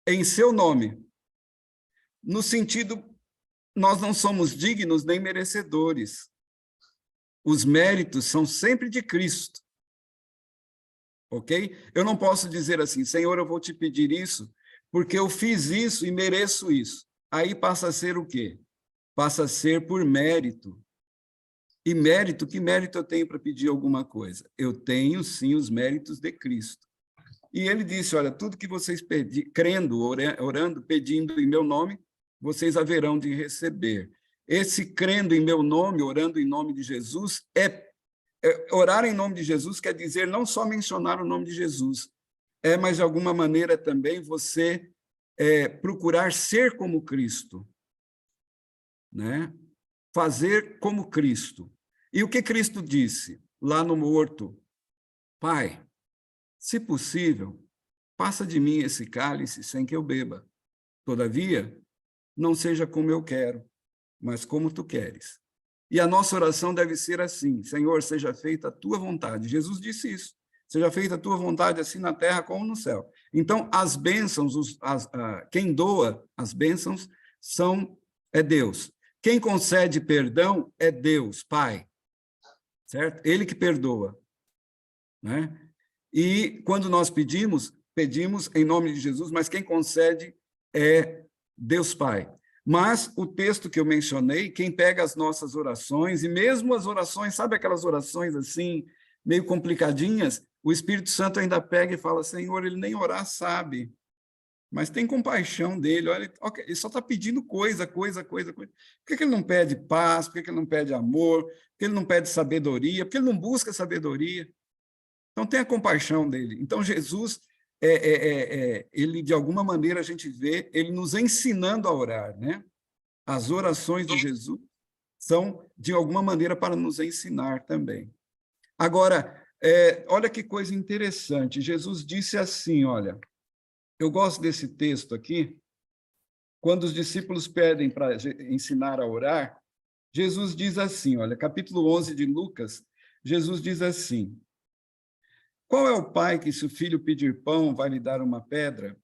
em seu nome, no sentido, nós não somos dignos nem merecedores. Os méritos são sempre de Cristo. Ok? Eu não posso dizer assim, Senhor, eu vou te pedir isso, porque eu fiz isso e mereço isso. Aí passa a ser o quê? Passa a ser por mérito. E mérito, que mérito eu tenho para pedir alguma coisa? Eu tenho, sim, os méritos de Cristo. E ele disse, olha, tudo que vocês pedirem, crendo, orando, pedindo em meu nome, vocês haverão de receber. Esse crendo em meu nome, orando em nome de Jesus, orar em nome de Jesus quer dizer não só mencionar o nome de Jesus, mas de alguma maneira também você procurar ser como Cristo, né? Fazer como Cristo. E o que Cristo disse lá no horto? Pai, se possível, passa de mim esse cálice sem que eu beba. Todavia, não seja como eu quero, mas como tu queres. E a nossa oração deve ser assim, Senhor, seja feita a tua vontade. Jesus disse isso, seja feita a tua vontade assim na terra como no céu. Então, as bênçãos, quem doa as bênçãos é Deus. Quem concede perdão é Deus, Pai. Certo? Ele que perdoa. Né? E quando nós pedimos em nome de Jesus, mas quem concede é Deus Pai. Mas o texto que eu mencionei, quem pega as nossas orações, e mesmo as orações, sabe aquelas orações assim, meio complicadinhas, o Espírito Santo ainda pega e fala, Senhor, ele nem orar sabe, mas tem compaixão dele, olha, ele só está pedindo coisa. Por que ele não pede paz? Por que ele não pede amor? Por que ele não pede sabedoria? Por que ele não busca sabedoria? Então, tenha compaixão dele. Então, Jesus, ele, de alguma maneira, a gente vê ele nos ensinando a orar, né? As orações de Jesus são, de alguma maneira, para nos ensinar também. Agora, olha que coisa interessante. Jesus disse assim, olha, eu gosto desse texto aqui. Quando os discípulos pedem para ensinar a orar, Jesus diz assim, olha, capítulo 11 de Lucas, Jesus diz assim: qual é o pai que, se o filho pedir pão, vai lhe dar uma pedra?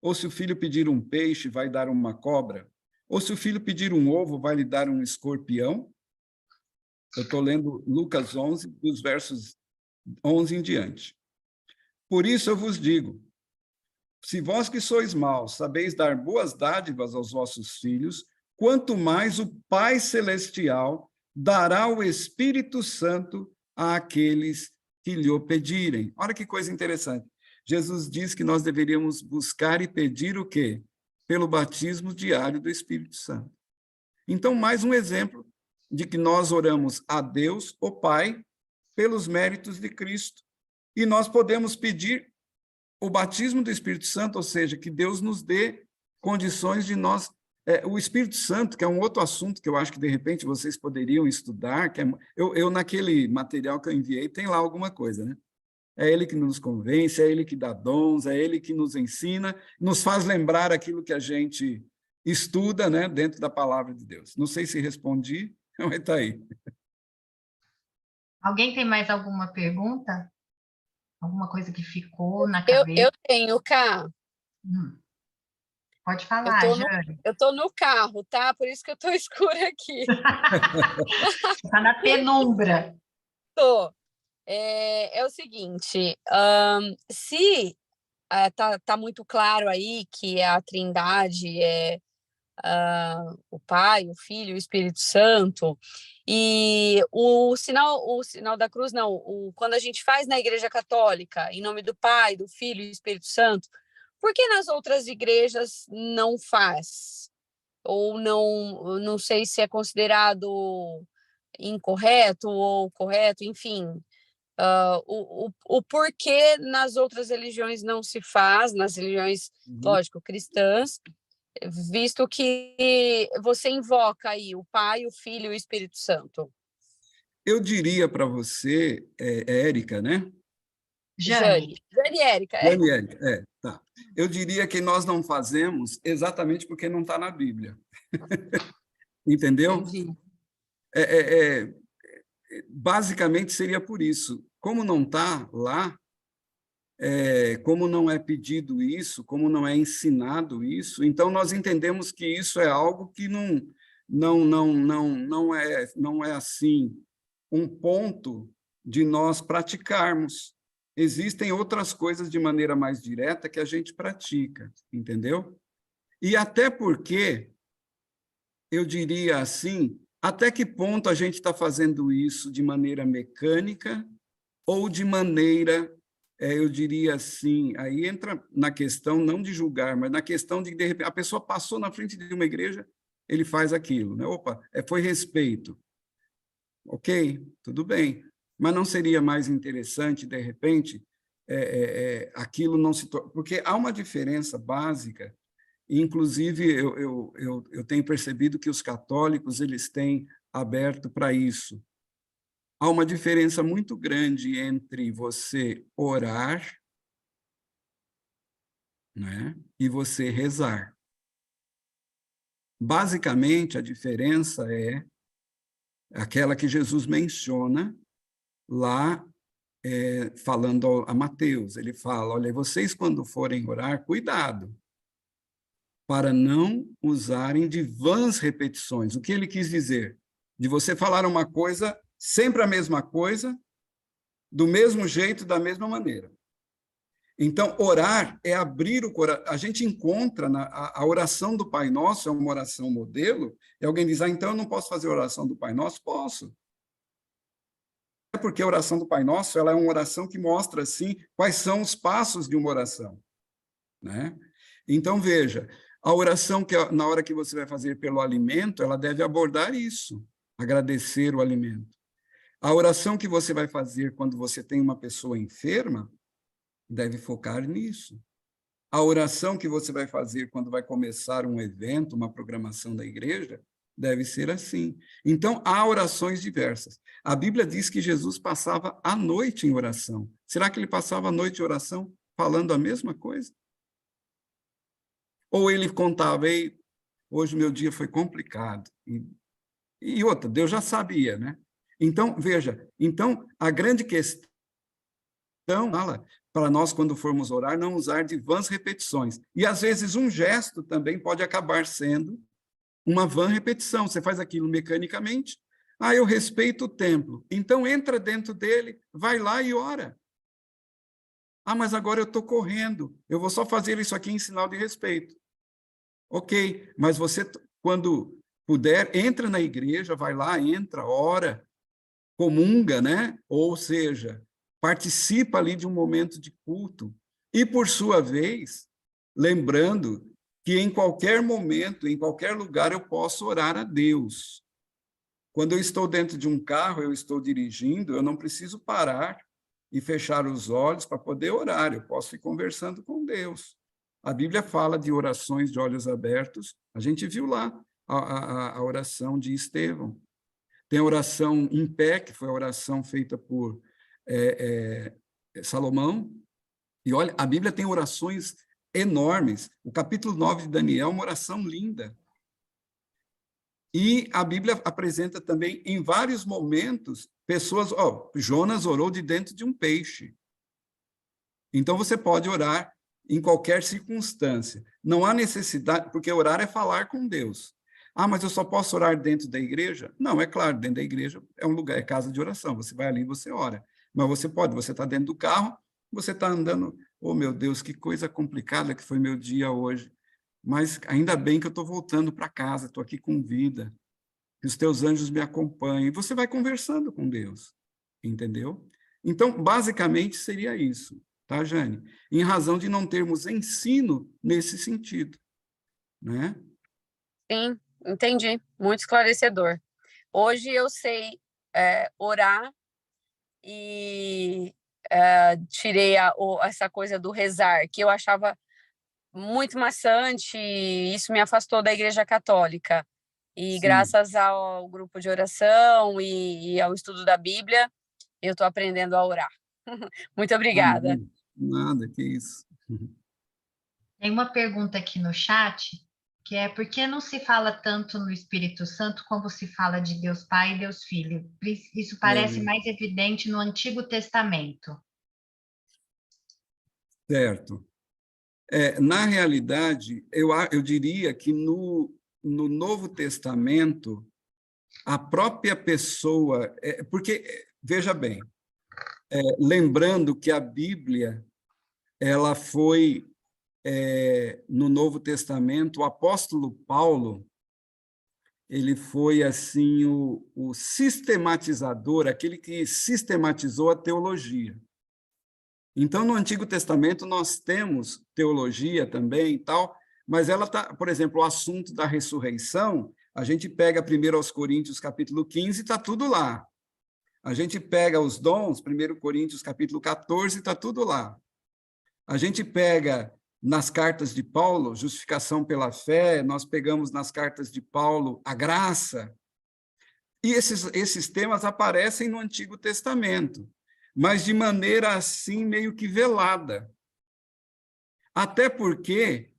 Ou se o filho pedir um peixe, vai dar uma cobra? Ou se o filho pedir um ovo, vai lhe dar um escorpião? Eu estou lendo Lucas 11, dos versos 11 em diante. Por isso eu vos digo, se vós que sois maus sabeis dar boas dádivas aos vossos filhos, quanto mais o Pai Celestial dará o Espírito Santo àqueles que lhe o pedirem. Olha que coisa interessante. Jesus diz que nós deveríamos buscar e pedir o quê? Pelo batismo diário do Espírito Santo. Então, mais um exemplo de que nós oramos a Deus, o Pai, pelos méritos de Cristo. E nós podemos pedir o batismo do Espírito Santo, ou seja, que Deus nos dê condições de nós... o Espírito Santo, que é um outro assunto que eu acho que, de repente, vocês poderiam estudar, que eu naquele material que eu enviei, tem lá alguma coisa, né? É ele que nos convence, é ele que dá dons, é ele que nos ensina, nos faz lembrar aquilo que a gente estuda, né, dentro da palavra de Deus. Não sei se respondi, mas está aí. Alguém tem mais alguma pergunta? Alguma coisa que ficou na cabeça? Eu tenho, Cá. Pode falar, Jane. Eu estou no carro, tá? Por isso que eu estou escura aqui. Está na penumbra. Tô. É o seguinte, se tá muito claro aí que a Trindade é o Pai, o Filho e o Espírito Santo, e o sinal da cruz, não, quando a gente faz na Igreja Católica, em nome do Pai, do Filho e do Espírito Santo, por que nas outras igrejas não faz? Ou não sei se é considerado incorreto ou correto, enfim, o porquê nas outras religiões não se faz, nas religiões, lógico, cristãs, visto que você invoca aí o Pai, o Filho e o Espírito Santo. Eu diria para você, Érica, né? Jane e Érica. Jane e Érica, tá. Eu diria que nós não fazemos exatamente porque não está na Bíblia. Entendeu? Entendi. Basicamente seria por isso. Como não está lá, como não é pedido isso, como não é ensinado isso, então nós entendemos que isso é algo que não é assim um ponto de nós praticarmos. Existem outras coisas de maneira mais direta que a gente pratica, entendeu? E até porque, eu diria assim, até que ponto a gente está fazendo isso de maneira mecânica ou de maneira, eu diria assim, aí entra na questão não de julgar, mas na questão de repente, a pessoa passou na frente de uma igreja, ele faz aquilo, né? Opa, foi respeito. Ok, tudo bem. Mas não seria mais interessante, de repente, aquilo não se torna... Porque há uma diferença básica, e, inclusive, eu tenho percebido que os católicos eles têm aberto para isso. Há uma diferença muito grande entre você orar, né, e você rezar. Basicamente, a diferença é aquela que Jesus menciona lá, falando a Mateus. Ele fala, olha, vocês quando forem orar, cuidado, para não usarem de vãs repetições. O que ele quis dizer? De você falar uma coisa, sempre a mesma coisa, do mesmo jeito, da mesma maneira. Então, orar é abrir o coração. A gente encontra a oração do Pai Nosso, é uma oração modelo, e alguém diz, então eu não posso fazer a oração do Pai Nosso? Posso. É porque a oração do Pai Nosso ela é uma oração que mostra, assim, quais são os passos de uma oração, né? Então, veja, a oração que na hora que você vai fazer pelo alimento, ela deve abordar isso, agradecer o alimento. A oração que você vai fazer quando você tem uma pessoa enferma, deve focar nisso. A oração que você vai fazer quando vai começar um evento, uma programação da igreja, deve ser assim. Então, há orações diversas. A Bíblia diz que Jesus passava a noite em oração. Será que ele passava a noite em oração falando a mesma coisa? Ou ele contava, ei, hoje meu dia foi complicado. E outra, Deus já sabia, né? Então, veja, então a grande questão fala para nós, quando formos orar, não usar de vãs repetições. E, às vezes, um gesto também pode acabar sendo uma vã repetição. Você faz aquilo mecanicamente. Ah, eu respeito o templo. Então, entra dentro dele, vai lá e ora. Ah, mas agora eu estou correndo. Eu vou só fazer isso aqui em sinal de respeito. Ok, mas você, quando puder, entra na igreja, vai lá, entra, ora, comunga, né? Ou seja, participa ali de um momento de culto. E, por sua vez, lembrando que em qualquer momento, em qualquer lugar, eu posso orar a Deus. Quando eu estou dentro de um carro, eu estou dirigindo, eu não preciso parar e fechar os olhos para poder orar, eu posso ir conversando com Deus. A Bíblia fala de orações de olhos abertos, a gente viu lá a oração de Estevão. Tem a oração em pé, que foi a oração feita por Salomão. E olha, a Bíblia tem orações enormes. O capítulo 9 de Daniel é uma oração linda. E a Bíblia apresenta também, em vários momentos, pessoas... Jonas orou de dentro de um peixe. Então, você pode orar em qualquer circunstância. Não há necessidade, porque orar é falar com Deus. Ah, mas eu só posso orar dentro da igreja? Não, é claro, dentro da igreja é um lugar, é casa de oração. Você vai ali e você ora. Mas você pode, você está dentro do carro, você está andando... Oh, meu Deus, que coisa complicada que foi meu dia hoje. Mas ainda bem que eu estou voltando para casa, estou aqui com vida, que os teus anjos me acompanhem. E você vai conversando com Deus, entendeu? Então, basicamente, seria isso, tá, Jane? Em razão de não termos ensino nesse sentido, né? Sim, entendi. Muito esclarecedor. Hoje eu sei orar e tirei essa coisa do rezar, que eu achava muito maçante, e isso me afastou da Igreja Católica. E Sim. graças ao grupo de oração e ao estudo da Bíblia, eu estou aprendendo a orar. Muito obrigada. Amém. Nada, que isso. Tem uma pergunta aqui no chat, que é: por que não se fala tanto no Espírito Santo como se fala de Deus Pai e Deus Filho? Isso parece mais evidente no Antigo Testamento. Certo. Na realidade, eu diria que no Novo Testamento, a própria pessoa... porque, veja bem, lembrando que a Bíblia ela foi, no Novo Testamento, o apóstolo Paulo, ele foi assim o sistematizador, aquele que sistematizou a teologia. Então, no Antigo Testamento, nós temos teologia também e tal, mas ela está, por exemplo, o assunto da ressurreição, a gente pega 1 Coríntios, capítulo 15, está tudo lá. A gente pega os dons, 1 Coríntios, capítulo 14, está tudo lá. A gente pega nas cartas de Paulo, justificação pela fé, nós pegamos nas cartas de Paulo a graça, e esses temas aparecem no Antigo Testamento, mas de maneira assim meio que velada. Até porque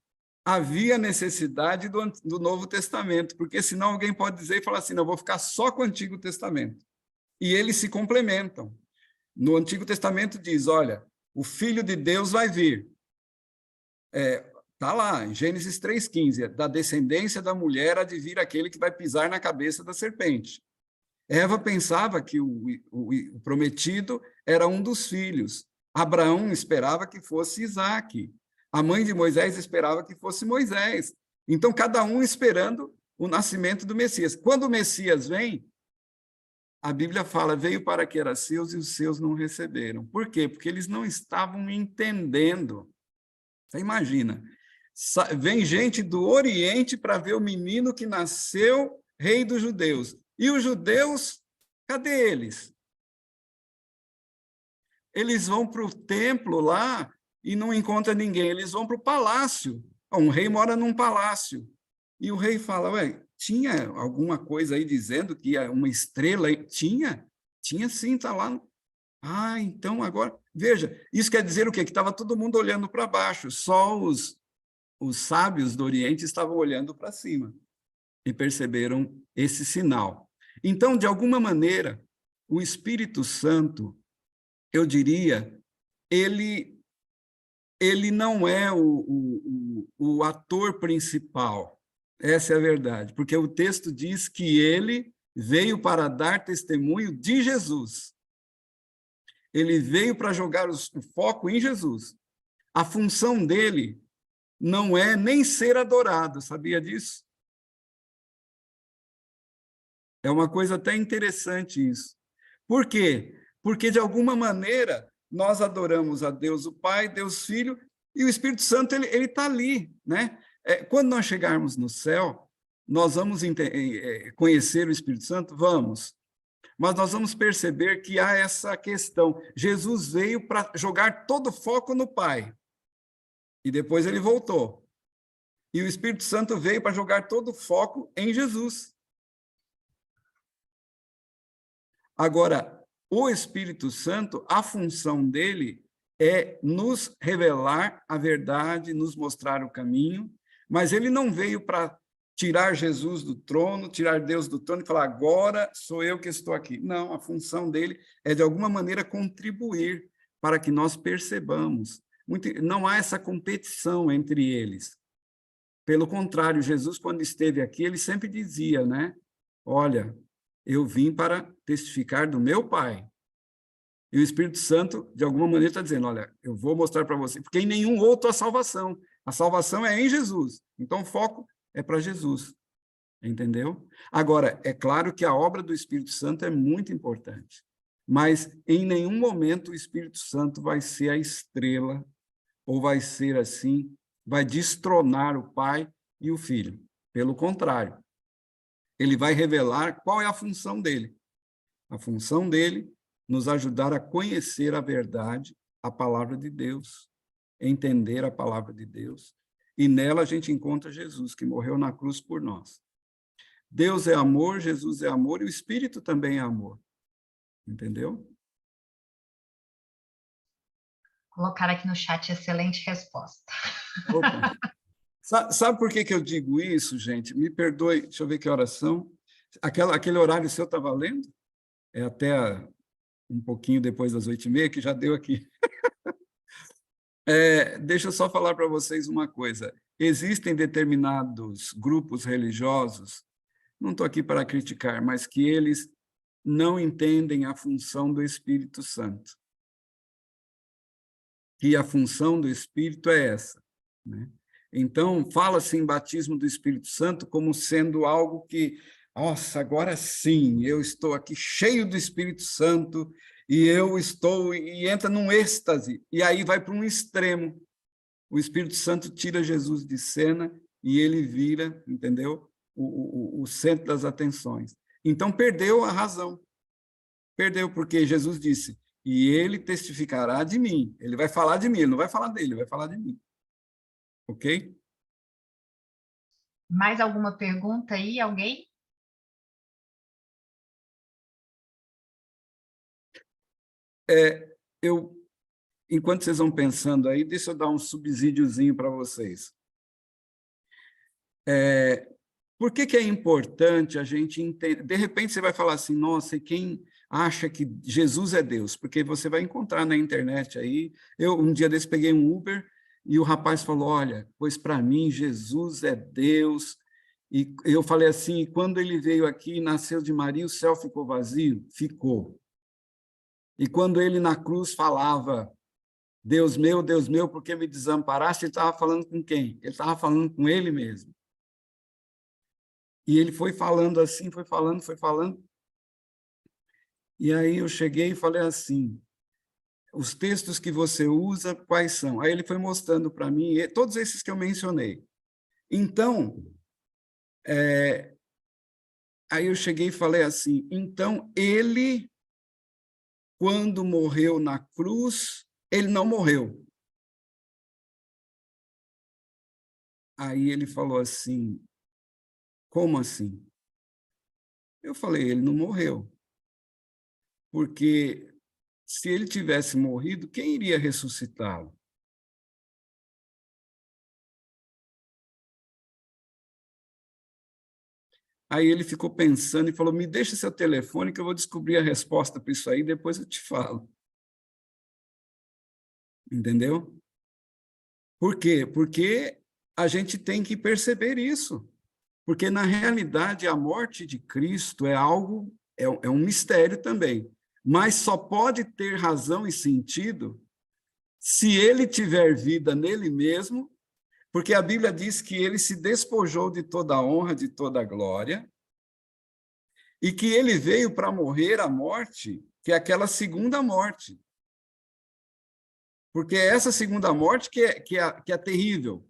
havia necessidade do Novo Testamento, porque senão alguém pode dizer e falar assim, não, eu vou ficar só com o Antigo Testamento. E eles se complementam. No Antigo Testamento diz, olha, o Filho de Deus vai vir. Está lá, em Gênesis 3,15, da descendência da mulher há de vir aquele que vai pisar na cabeça da serpente. Eva pensava que o prometido era um dos filhos. Abraão esperava que fosse Isaque. A mãe de Moisés esperava que fosse Moisés. Então, cada um esperando o nascimento do Messias. Quando o Messias vem, a Bíblia fala, veio para que era seus e os seus não receberam. Por quê? Porque eles não estavam entendendo. Você imagina, vem gente do Oriente para ver o menino que nasceu rei dos judeus. E os judeus, cadê eles? Eles vão para o templo lá e não encontram ninguém. Eles vão para o palácio. Um rei mora num palácio. E o rei fala, ué, tinha alguma coisa aí dizendo que ia uma estrela? Tinha sim, está lá. Ah, então agora... Veja, isso quer dizer o quê? Que estava todo mundo olhando para baixo, só os os sábios do Oriente estavam olhando para cima e perceberam esse sinal. Então, de alguma maneira, o Espírito Santo, eu diria, ele não é o ator principal. Essa é a verdade, porque o texto diz que ele veio para dar testemunho de Jesus. Ele veio para jogar o foco em Jesus. A função dele não é nem ser adorado, sabia disso? É uma coisa até interessante isso. Por quê? Porque, de alguma maneira, nós adoramos a Deus o Pai, Deus Filho, e o Espírito Santo ele está ali, né? Quando nós chegarmos no céu, nós vamos conhecer o Espírito Santo? Vamos. Mas nós vamos perceber que há essa questão. Jesus veio para jogar todo o foco no Pai, e depois ele voltou. E o Espírito Santo veio para jogar todo o foco em Jesus. Agora, o Espírito Santo, a função dele é nos revelar a verdade, nos mostrar o caminho, mas ele não veio para tirar Jesus do trono, tirar Deus do trono e falar, agora sou eu que estou aqui. Não, a função dele é, de alguma maneira, contribuir para que nós percebamos. Não há essa competição entre eles. Pelo contrário, Jesus, quando esteve aqui, ele sempre dizia, né? Olha, eu vim para testificar do meu Pai. E o Espírito Santo, de alguma maneira, está dizendo, olha, eu vou mostrar para você, porque em nenhum outro há salvação. A salvação é em Jesus. Então, o foco é para Jesus. Entendeu? Agora, é claro que a obra do Espírito Santo é muito importante, mas em nenhum momento o Espírito Santo vai ser a estrela, ou vai ser assim, vai destronar o Pai e o Filho. Pelo contrário, ele vai revelar qual é a função dele. A função dele, nos ajudar a conhecer a verdade, a palavra de Deus, entender a palavra de Deus, e nela a gente encontra Jesus, que morreu na cruz por nós. Deus é amor, Jesus é amor, e o Espírito também é amor. Entendeu? Colocar aqui no chat, excelente resposta. Opa. Sabe por que eu digo isso, gente? Me perdoe, deixa eu ver que horas são. Aquele horário seu está valendo? É até um pouquinho depois das 8h30, que já deu aqui. Deixa eu só falar para vocês uma coisa. Existem determinados grupos religiosos, não estou aqui para criticar, mas que eles não entendem a função do Espírito Santo. Que a função do Espírito é essa, né? Então, fala-se em batismo do Espírito Santo como sendo algo que, nossa, agora sim, eu estou aqui cheio do Espírito Santo e entra num êxtase, e aí vai para um extremo. O Espírito Santo tira Jesus de cena e ele vira, entendeu? O centro das atenções. Então, perdeu a razão. Perdeu, porque Jesus disse, e ele testificará de mim. Ele vai falar de mim, ele não vai falar dele, ele vai falar de mim. Ok? Mais alguma pergunta aí, alguém? Enquanto vocês vão pensando aí, deixa eu dar um subsídiozinho para vocês. Por que é importante a gente entender? De repente você vai falar assim, nossa, e quem acha que Jesus é Deus? Porque você vai encontrar na internet aí. Eu, um dia desse, peguei um Uber e o rapaz falou, olha, pois para mim Jesus é Deus. E eu falei assim, quando ele veio aqui e nasceu de Maria, o céu ficou vazio? Ficou. E quando ele na cruz falava, Deus meu, por que me desamparaste? Ele estava falando com quem? Ele estava falando com ele mesmo. E ele foi falando assim, foi falando. E aí eu cheguei e falei assim, os textos que você usa, quais são? Aí ele foi mostrando para mim, todos esses que eu mencionei. Então, aí eu cheguei e falei assim, então ele, quando morreu na cruz, ele não morreu. Aí ele falou assim, como assim? Eu falei, ele não morreu. Porque se ele tivesse morrido, quem iria ressuscitá-lo? Aí ele ficou pensando e falou, me deixa seu telefone que eu vou descobrir a resposta para isso aí, depois eu te falo. Entendeu? Por quê? Porque a gente tem que perceber isso. Porque, na realidade, a morte de Cristo é algo, é um mistério também. Mas só pode ter razão e sentido se ele tiver vida nele mesmo, porque a Bíblia diz que ele se despojou de toda a honra, de toda a glória, e que ele veio para morrer a morte, que é aquela segunda morte. Porque é essa segunda morte que é terrível.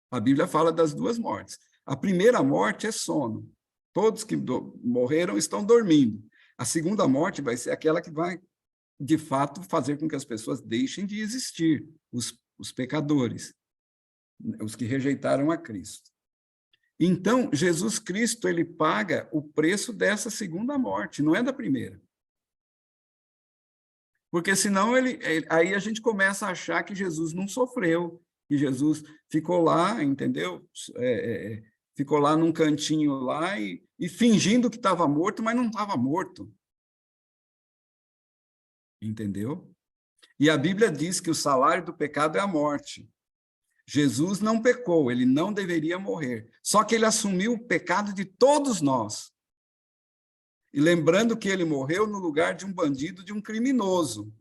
A Bíblia fala das duas mortes. A primeira morte é sono. Todos que morreram estão dormindo. A segunda morte vai ser aquela que vai, de fato, fazer com que as pessoas deixem de existir, os pecadores, os que rejeitaram a Cristo. Então, Jesus Cristo, ele paga o preço dessa segunda morte, não é da primeira. Porque senão aí a gente começa a achar que Jesus não sofreu, que Jesus ficou lá, entendeu? Ficou lá num cantinho lá e fingindo que estava morto, mas não estava morto. Entendeu? E a Bíblia diz que o salário do pecado é a morte. Jesus não pecou, ele não deveria morrer. Só que ele assumiu o pecado de todos nós. E lembrando que ele morreu no lugar de um bandido, de um criminoso.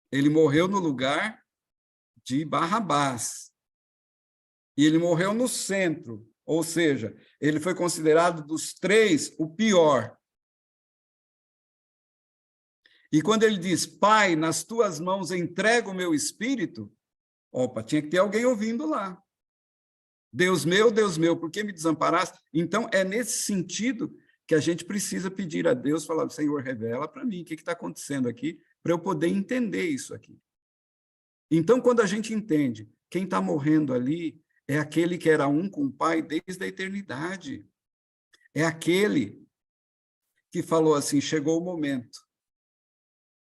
Ele morreu no lugar de Barrabás. E ele morreu no centro, ou seja, ele foi considerado dos três o pior. E quando ele diz, Pai, nas tuas mãos entrego o meu espírito, opa, tinha que ter alguém ouvindo lá. Deus meu, por que me desamparaste? Então, é nesse sentido que a gente precisa pedir a Deus, falar, Senhor, revela para mim o que está acontecendo aqui, para eu poder entender isso aqui. Então, quando a gente entende, quem está morrendo ali é aquele que era um com o Pai desde a eternidade. É aquele que falou assim, chegou o momento,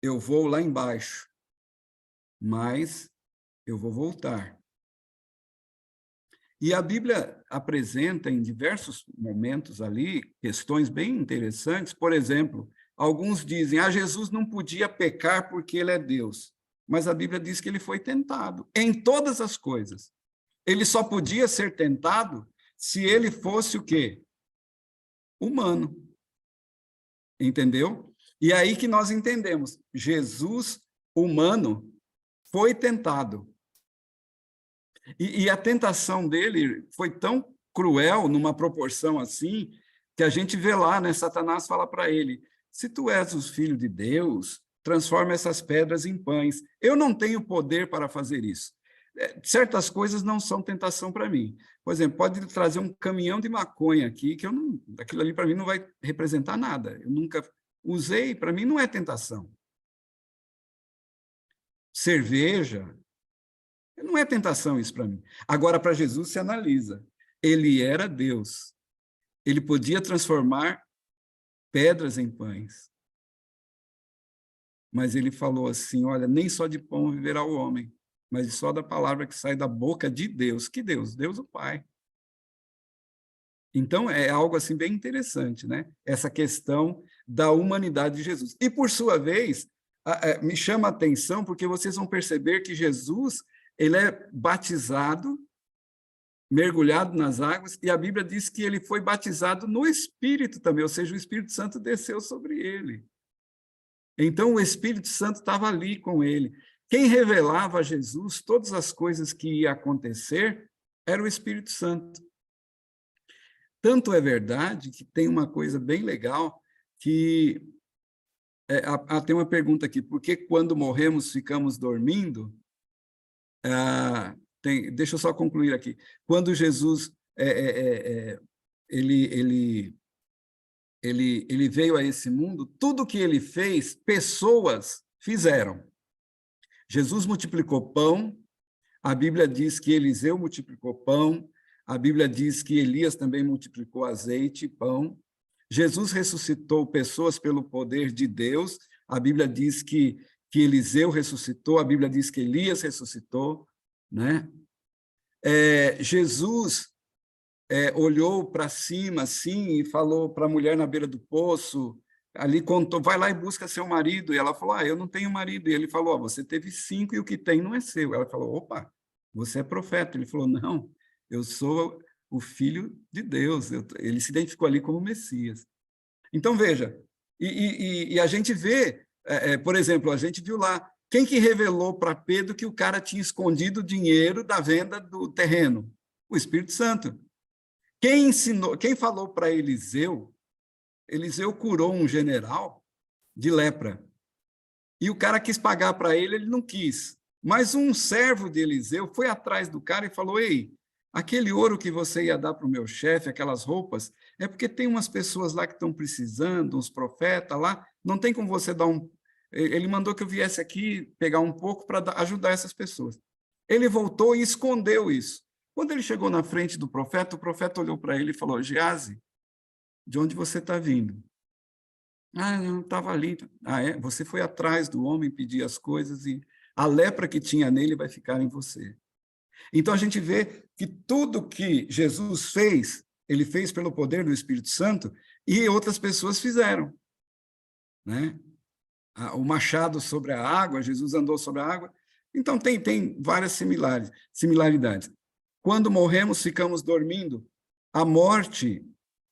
eu vou lá embaixo, mas eu vou voltar. E a Bíblia apresenta em diversos momentos ali questões bem interessantes. Por exemplo, alguns dizem, Jesus não podia pecar porque ele é Deus. Mas a Bíblia diz que ele foi tentado em todas as coisas. Ele só podia ser tentado se ele fosse o quê? Humano. Entendeu? E aí que nós entendemos, Jesus, humano, foi tentado. E a tentação dele foi tão cruel, numa proporção assim, que a gente vê lá, né? Satanás fala para ele, se tu és o filho de Deus, transforma essas pedras em pães. Eu não tenho poder para fazer isso. Certas coisas não são tentação para mim. Por exemplo, pode trazer um caminhão de maconha aqui, que eu não, aquilo ali para mim não vai representar nada. Eu nunca usei, para mim não é tentação. Cerveja, não é tentação isso para mim. Agora, para Jesus, se analisa. Ele era Deus. Ele podia transformar pedras em pães. Mas ele falou assim, olha, nem só de pão viverá o homem, mas só da palavra que sai da boca de Deus. Que Deus? Deus o Pai. Então, é algo assim bem interessante, né? Essa questão da humanidade de Jesus. E, por sua vez, me chama a atenção, porque vocês vão perceber que Jesus, ele é batizado, mergulhado nas águas, e a Bíblia diz que ele foi batizado no Espírito também, ou seja, o Espírito Santo desceu sobre ele. Então, o Espírito Santo estava ali com ele. Quem revelava a Jesus todas as coisas que ia acontecer era o Espírito Santo. Tanto é verdade que tem uma coisa bem legal, que tem uma pergunta aqui, por que quando morremos ficamos dormindo? Deixa eu só concluir aqui. Quando Jesus ele veio a esse mundo, tudo que ele fez, pessoas fizeram. Jesus multiplicou pão, a Bíblia diz que Eliseu multiplicou pão, a Bíblia diz que Elias também multiplicou azeite e pão. Jesus ressuscitou pessoas pelo poder de Deus, a Bíblia diz que Eliseu ressuscitou, a Bíblia diz que Elias ressuscitou, né? Jesus olhou para cima assim e falou para a mulher na beira do poço, ali contou, vai lá e busca seu marido. E ela falou, eu não tenho marido. E ele falou, você teve 5 e o que tem não é seu. Ela falou, opa, você é profeta. Ele falou, não, eu sou o filho de Deus. Ele se identificou ali como Messias. Então, veja, e a gente vê, por exemplo, a gente viu lá, quem que revelou para Pedro que o cara tinha escondido o dinheiro da venda do terreno? O Espírito Santo. Quem ensinou, quem falou para Eliseu? Eliseu curou um general de lepra. E o cara quis pagar para ele, ele não quis. Mas um servo de Eliseu foi atrás do cara e falou, ei, aquele ouro que você ia dar para o meu chefe, aquelas roupas, é porque tem umas pessoas lá que estão precisando, uns profetas lá, não tem como você dar um... Ele mandou que eu viesse aqui pegar um pouco para ajudar essas pessoas. Ele voltou e escondeu isso. Quando ele chegou na frente do profeta, o profeta olhou para ele e falou, Geazi, de onde você está vindo? Eu não estava ali. Você foi atrás do homem pedir as coisas e a lepra que tinha nele vai ficar em você. Então, a gente vê que tudo que Jesus fez, ele fez pelo poder do Espírito Santo e outras pessoas fizeram. Né? O machado sobre a água, Jesus andou sobre a água. Então, tem várias similaridades. Quando morremos, ficamos dormindo. A morte,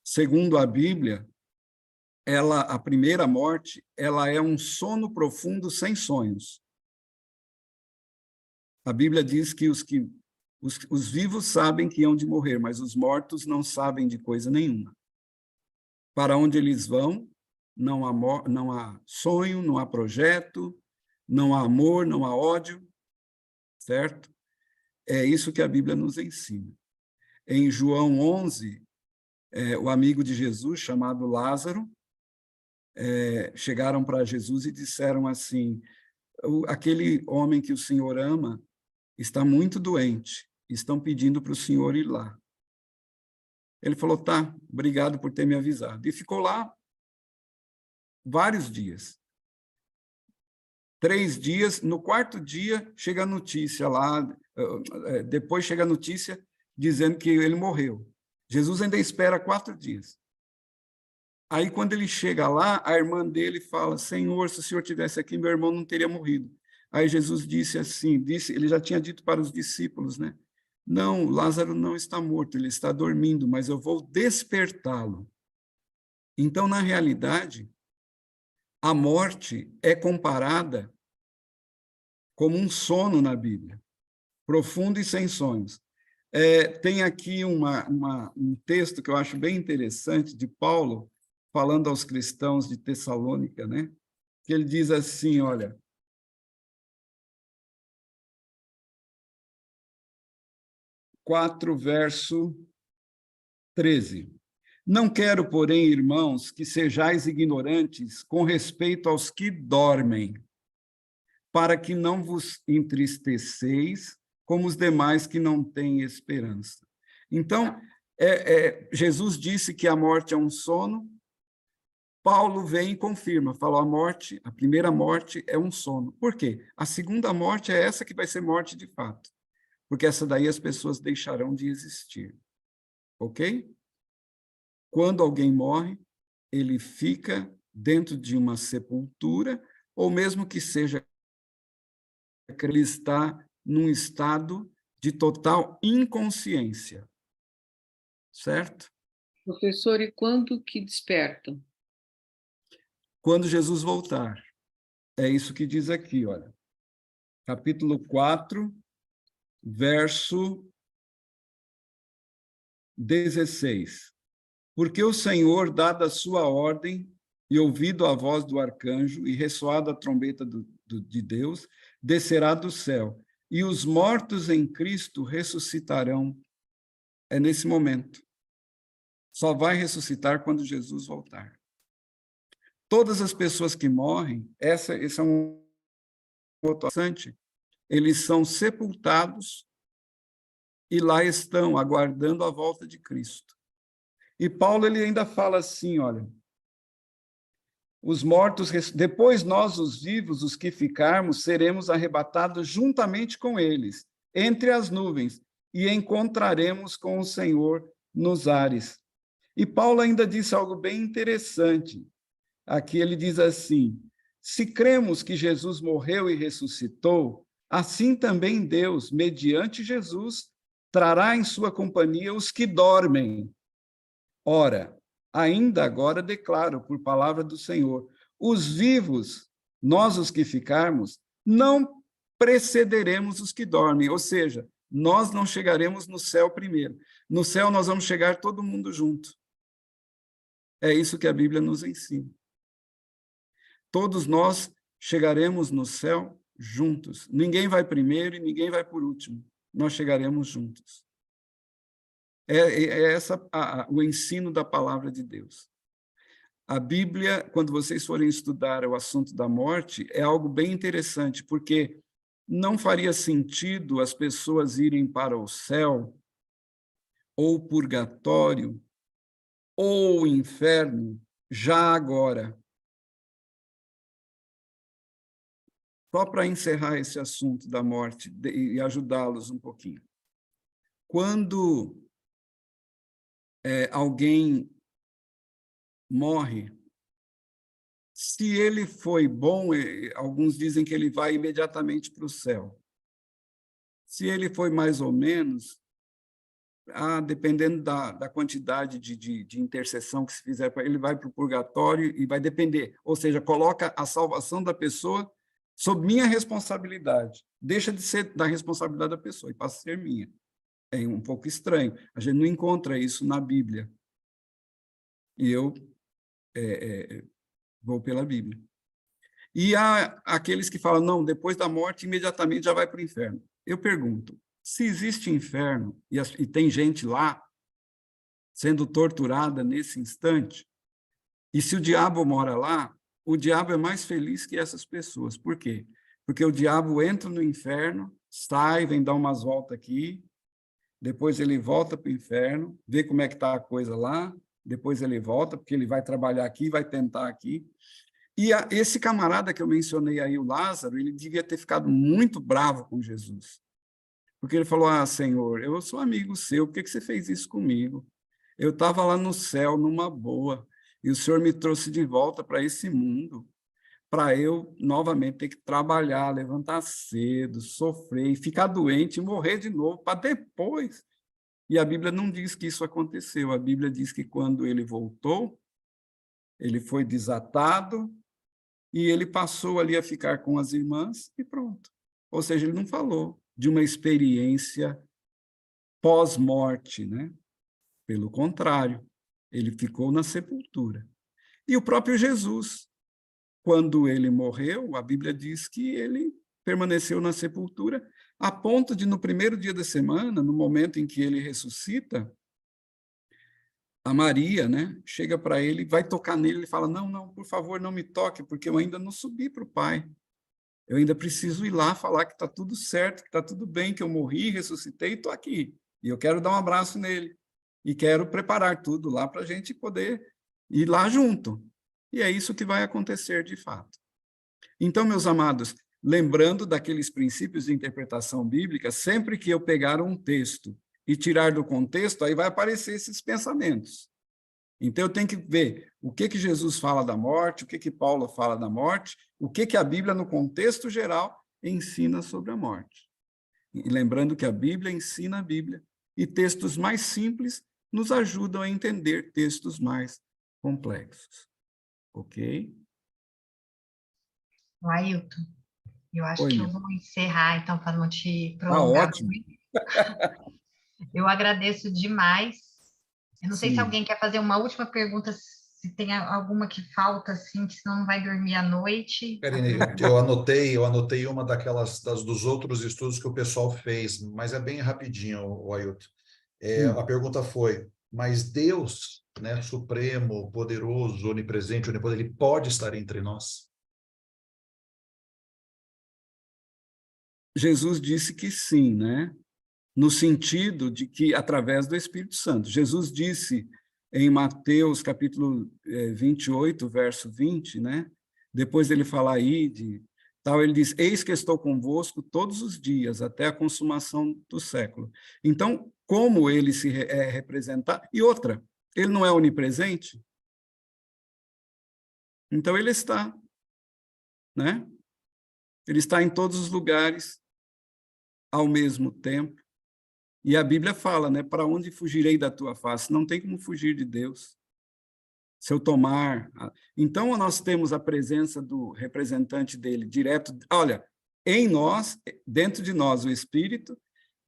segundo a Bíblia, a primeira morte, ela é um sono profundo sem sonhos. A Bíblia diz que os vivos sabem que hão de morrer, mas os mortos não sabem de coisa nenhuma. Para onde eles vão, não há sonho, não há projeto, não há amor, não há ódio, certo? É isso que a Bíblia nos ensina. Em João 11, o amigo de Jesus, chamado Lázaro, chegaram para Jesus e disseram assim, aquele homem que o Senhor ama está muito doente, estão pedindo para o Senhor ir lá. Ele falou, tá, obrigado por ter me avisado. E ficou lá vários dias. 3 dias, no 4º dia chega a notícia lá, depois chega a notícia dizendo que ele morreu. Jesus ainda espera 4 dias. Aí, quando ele chega lá, a irmã dele fala, Senhor, se o Senhor tivesse aqui, meu irmão não teria morrido. Aí Jesus disse assim, ele já tinha dito para os discípulos, né? Não, Lázaro não está morto, ele está dormindo, mas eu vou despertá-lo. Então, na realidade, a morte é comparada como um sono na Bíblia, profundo e sem sonhos. Tem aqui um texto que eu acho bem interessante, de Paulo, falando aos cristãos de Tessalônica, né? Que ele diz assim, olha, 4, verso 13. Não quero, porém, irmãos, que sejais ignorantes com respeito aos que dormem, para que não vos entristeceis como os demais que não têm esperança. Então, Jesus disse que a morte é um sono, Paulo vem e confirma, falou a primeira morte é um sono. Por quê? A segunda morte é essa que vai ser morte de fato, porque essa daí as pessoas deixarão de existir. Ok? Quando alguém morre, ele fica dentro de uma sepultura, ou mesmo que seja, ele está num estado de total inconsciência. Certo? Professor, e quando que despertam? Quando Jesus voltar. É isso que diz aqui, olha. Capítulo 4, verso 16. Porque o Senhor, dada a sua ordem, e ouvido a voz do arcanjo, e ressoada a trombeta de Deus, descerá do céu, e os mortos em Cristo ressuscitarão. É nesse momento. Só vai ressuscitar quando Jesus voltar. Todas as pessoas que morrem, esse é um ponto interessante, eles são sepultados e lá estão, aguardando a volta de Cristo. E Paulo ele ainda fala assim, olha, os mortos, depois nós, os vivos, os que ficarmos, seremos arrebatados juntamente com eles, entre as nuvens, e encontraremos com o Senhor nos ares. E Paulo ainda disse algo bem interessante. Aqui ele diz assim: se cremos que Jesus morreu e ressuscitou, assim também Deus, mediante Jesus, trará em sua companhia os que dormem. Ora, ainda agora declaro, por palavra do Senhor, os vivos, nós os que ficarmos, não precederemos os que dormem, ou seja, nós não chegaremos no céu primeiro. No céu nós vamos chegar todo mundo junto. É isso que a Bíblia nos ensina. Todos nós chegaremos no céu juntos. Ninguém vai primeiro e ninguém vai por último. Nós chegaremos juntos. É o ensino da palavra de Deus. A Bíblia, quando vocês forem estudar o assunto da morte, é algo bem interessante, porque não faria sentido as pessoas irem para o céu, ou purgatório, ou inferno, já agora. Só para encerrar esse assunto da morte e ajudá-los um pouquinho. Quando alguém morre, se ele foi bom, alguns dizem que ele vai imediatamente para o céu. Se ele foi mais ou menos, dependendo da quantidade de intercessão que se fizer para ele, ele vai para o purgatório e vai depender. Ou seja, coloca a salvação da pessoa sob minha responsabilidade. Deixa de ser da responsabilidade da pessoa e passa a ser minha. É um pouco estranho. A gente não encontra isso na Bíblia. E eu vou pela Bíblia. E há aqueles que falam, não, depois da morte, imediatamente já vai para o inferno. Eu pergunto, se existe inferno e tem gente lá sendo torturada nesse instante, e se o diabo mora lá, o diabo é mais feliz que essas pessoas. Por quê? Porque o diabo entra no inferno, sai, vem dar umas voltas aqui, depois ele volta para o inferno, vê como é que está a coisa lá, depois ele volta, porque ele vai trabalhar aqui, vai tentar aqui. E esse camarada que eu mencionei aí, o Lázaro, ele devia ter ficado muito bravo com Jesus. Porque ele falou, Senhor, eu sou amigo seu, por que você fez isso comigo? Eu estava lá no céu, numa boa, e o Senhor me trouxe de volta para esse mundo, para eu novamente ter que trabalhar, levantar cedo, sofrer, e ficar doente, e morrer de novo, para depois. E a Bíblia não diz que isso aconteceu, a Bíblia diz que quando ele voltou, ele foi desatado, e ele passou ali a ficar com as irmãs, e pronto. Ou seja, ele não falou de uma experiência pós-morte, né? Pelo contrário, ele ficou na sepultura. E o próprio Jesus, quando ele morreu, a Bíblia diz que ele permaneceu na sepultura, a ponto de, no primeiro dia da semana, no momento em que ele ressuscita, a Maria, né, chega para ele, vai tocar nele, ele fala, não, por favor, não me toque, porque eu ainda não subi para o Pai. Eu ainda preciso ir lá falar que está tudo certo, que está tudo bem, que eu morri, ressuscitei e estou aqui. E eu quero dar um abraço nele. E quero preparar tudo lá para a gente poder ir lá junto. E é isso que vai acontecer de fato. Então, meus amados, lembrando daqueles princípios de interpretação bíblica, sempre que eu pegar um texto e tirar do contexto, aí vai aparecer esses pensamentos. Então, eu tenho que ver o que Jesus fala da morte, o que Paulo fala da morte, o que a Bíblia, no contexto geral, ensina sobre a morte. E lembrando que a Bíblia ensina a Bíblia, e textos mais simples nos ajudam a entender textos mais complexos. Ok? Ailton, eu acho que eu vou encerrar, então, para não te prolongar. Ótimo. Eu agradeço demais. Eu não sei se Sim. alguém quer fazer uma última pergunta, se tem alguma que falta, assim, que senão não vai dormir à noite. Karine, eu anotei uma dos outros estudos que o pessoal fez, mas é bem rapidinho, o Ailton. A pergunta foi, mas Deus, né, supremo, poderoso, onipresente, onipotente, ele pode estar entre nós? Jesus disse que sim, né? No sentido de que, através do Espírito Santo. Jesus disse em Mateus, capítulo 28, verso 20, né? Depois dele falar aí de tal, ele diz, eis que estou convosco todos os dias, até a consumação do século. Então, como ele se representar. E outra, ele não é onipresente? Então ele está, né? Ele está em todos os lugares ao mesmo tempo. E a Bíblia fala, né? Para onde fugirei da tua face? Não tem como fugir de Deus. Se eu tomar... Então, nós temos a presença do representante dele direto. Olha, em nós, dentro de nós, o Espírito,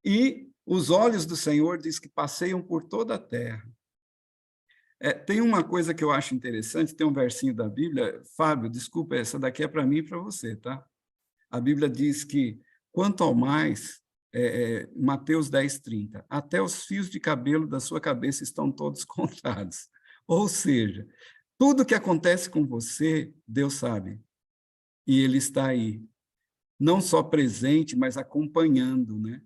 e os olhos do Senhor diz que passeiam por toda a terra. Tem uma coisa que eu acho interessante, tem um versinho da Bíblia, Fábio, desculpa, essa daqui é para mim e para você, tá? A Bíblia diz que, quanto ao mais, Mateus 10:30, até os fios de cabelo da sua cabeça estão todos contados. Ou seja, tudo que acontece com você, Deus sabe, e Ele está aí, não só presente, mas acompanhando, né?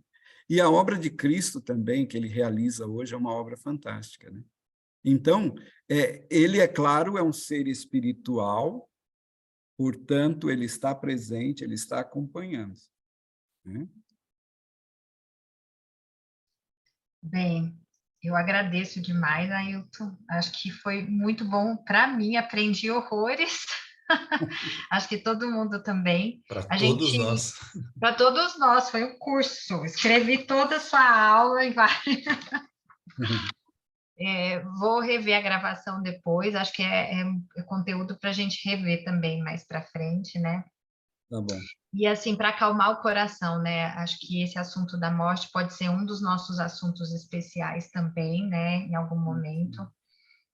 E a obra de Cristo também, que Ele realiza hoje, é uma obra fantástica, né? Então, ele, é claro, é um ser espiritual, portanto, ele está presente, ele está acompanhando, né? Bem, eu agradeço demais, Ailton. Acho que foi muito bom para mim, aprendi horrores. Acho que todo mundo também. Para todos nós. Para todos nós, foi um curso. Escrevi toda a sua aula e vou rever a gravação depois. Acho que é conteúdo para a gente rever também mais para frente, né? Tá bom. E assim, para acalmar o coração, né? Acho que esse assunto da morte pode ser um dos nossos assuntos especiais também, né? Em algum momento.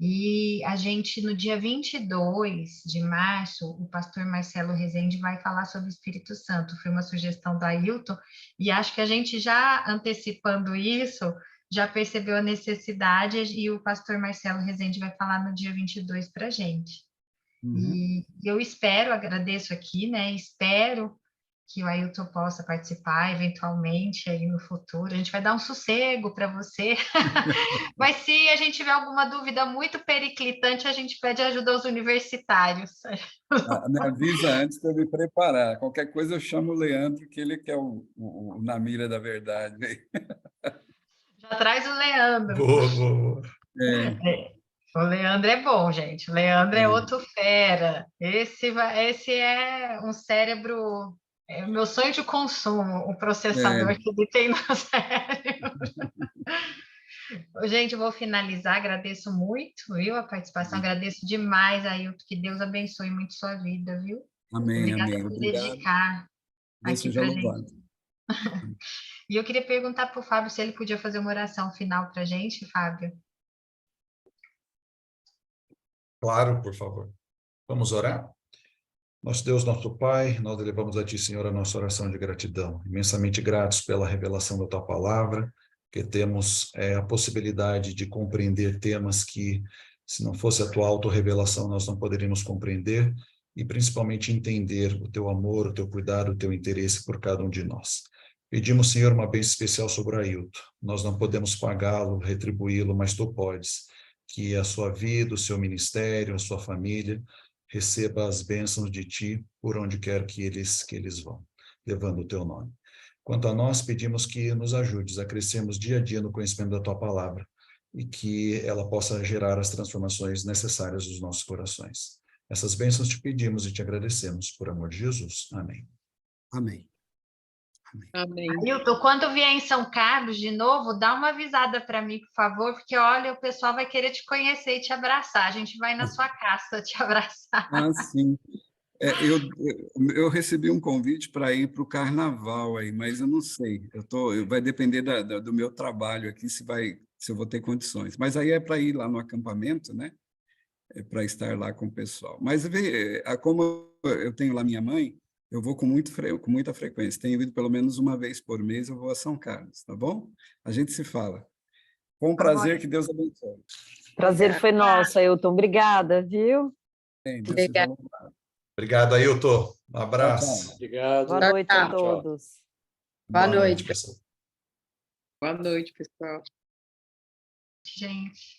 E a gente, no dia 22 de março, o pastor Marcelo Rezende vai falar sobre o Espírito Santo. Foi uma sugestão do Ailton, e acho que a gente já antecipando isso, já percebeu a necessidade, e o pastor Marcelo Rezende vai falar no dia 22 para a gente. E eu espero, agradeço aqui, né? Espero que o Ailton possa participar eventualmente aí no futuro. A gente vai dar um sossego para você. Mas se a gente tiver alguma dúvida muito periclitante, a gente pede ajuda aos universitários. Me avisa antes para eu me preparar. Qualquer coisa eu chamo o Leandro, que ele que é o na mira da verdade. Já traz o Leandro. Boa. O Leandro é bom, gente. O Leandro é outro fera. Esse é um cérebro... É o meu sonho de consumo, o processador que ele tem no cérebro. Gente, eu vou finalizar. Agradeço muito, viu, a participação. Agradeço demais, Ailton. Que Deus abençoe muito sua vida, viu? Amém, Obrigada amém. por Obrigado. dedicar Deus aqui seja para louvado. gente. E eu queria perguntar para o Fábio se ele podia fazer uma oração final para a gente, Fábio. Claro, por favor. Vamos orar? Nosso Deus, nosso Pai, nós elevamos a Ti, Senhor, a nossa oração de gratidão. Imensamente gratos pela revelação da Tua palavra, que temos a possibilidade de compreender temas que, se não fosse a Tua autorrevelação, nós não poderíamos compreender, e principalmente entender o Teu amor, o Teu cuidado, o Teu interesse por cada um de nós. Pedimos, Senhor, uma bênção especial sobre o Ailton. Nós não podemos pagá-lo, retribuí-lo, mas Tu podes. Que a sua vida, o seu ministério, a sua família receba as bênçãos de Ti por onde quer que eles vão, levando o Teu nome. Quanto a nós, pedimos que nos ajudes a crescermos dia a dia no conhecimento da Tua palavra e que ela possa gerar as transformações necessárias nos nossos corações. Essas bênçãos te pedimos e te agradecemos, por amor de Jesus. Amém. Amém. Amém. Ailton, quando vier em São Carlos de novo, dá uma avisada para mim, por favor, porque olha, o pessoal vai querer te conhecer e te abraçar. A gente vai na sua casa te abraçar. Sim. Eu recebi um convite para ir para o carnaval aí, mas eu não sei. Vai depender do meu trabalho aqui se eu vou ter condições. Mas aí é para ir lá no acampamento, né? É para estar lá com o pessoal. Mas como eu tenho lá minha mãe, eu vou com muita frequência. Tenho ido pelo menos uma vez por mês, eu vou a São Carlos, tá bom? A gente se fala. Com prazer, que Deus abençoe. Prazer foi nosso, Ailton. Obrigada, viu? Bem, Deus seja louvado. Obrigado, Ailton. Um Tchau, abraço. tchau. Obrigado. Boa noite a todos. Boa noite, pessoal. Boa noite, pessoal. Gente.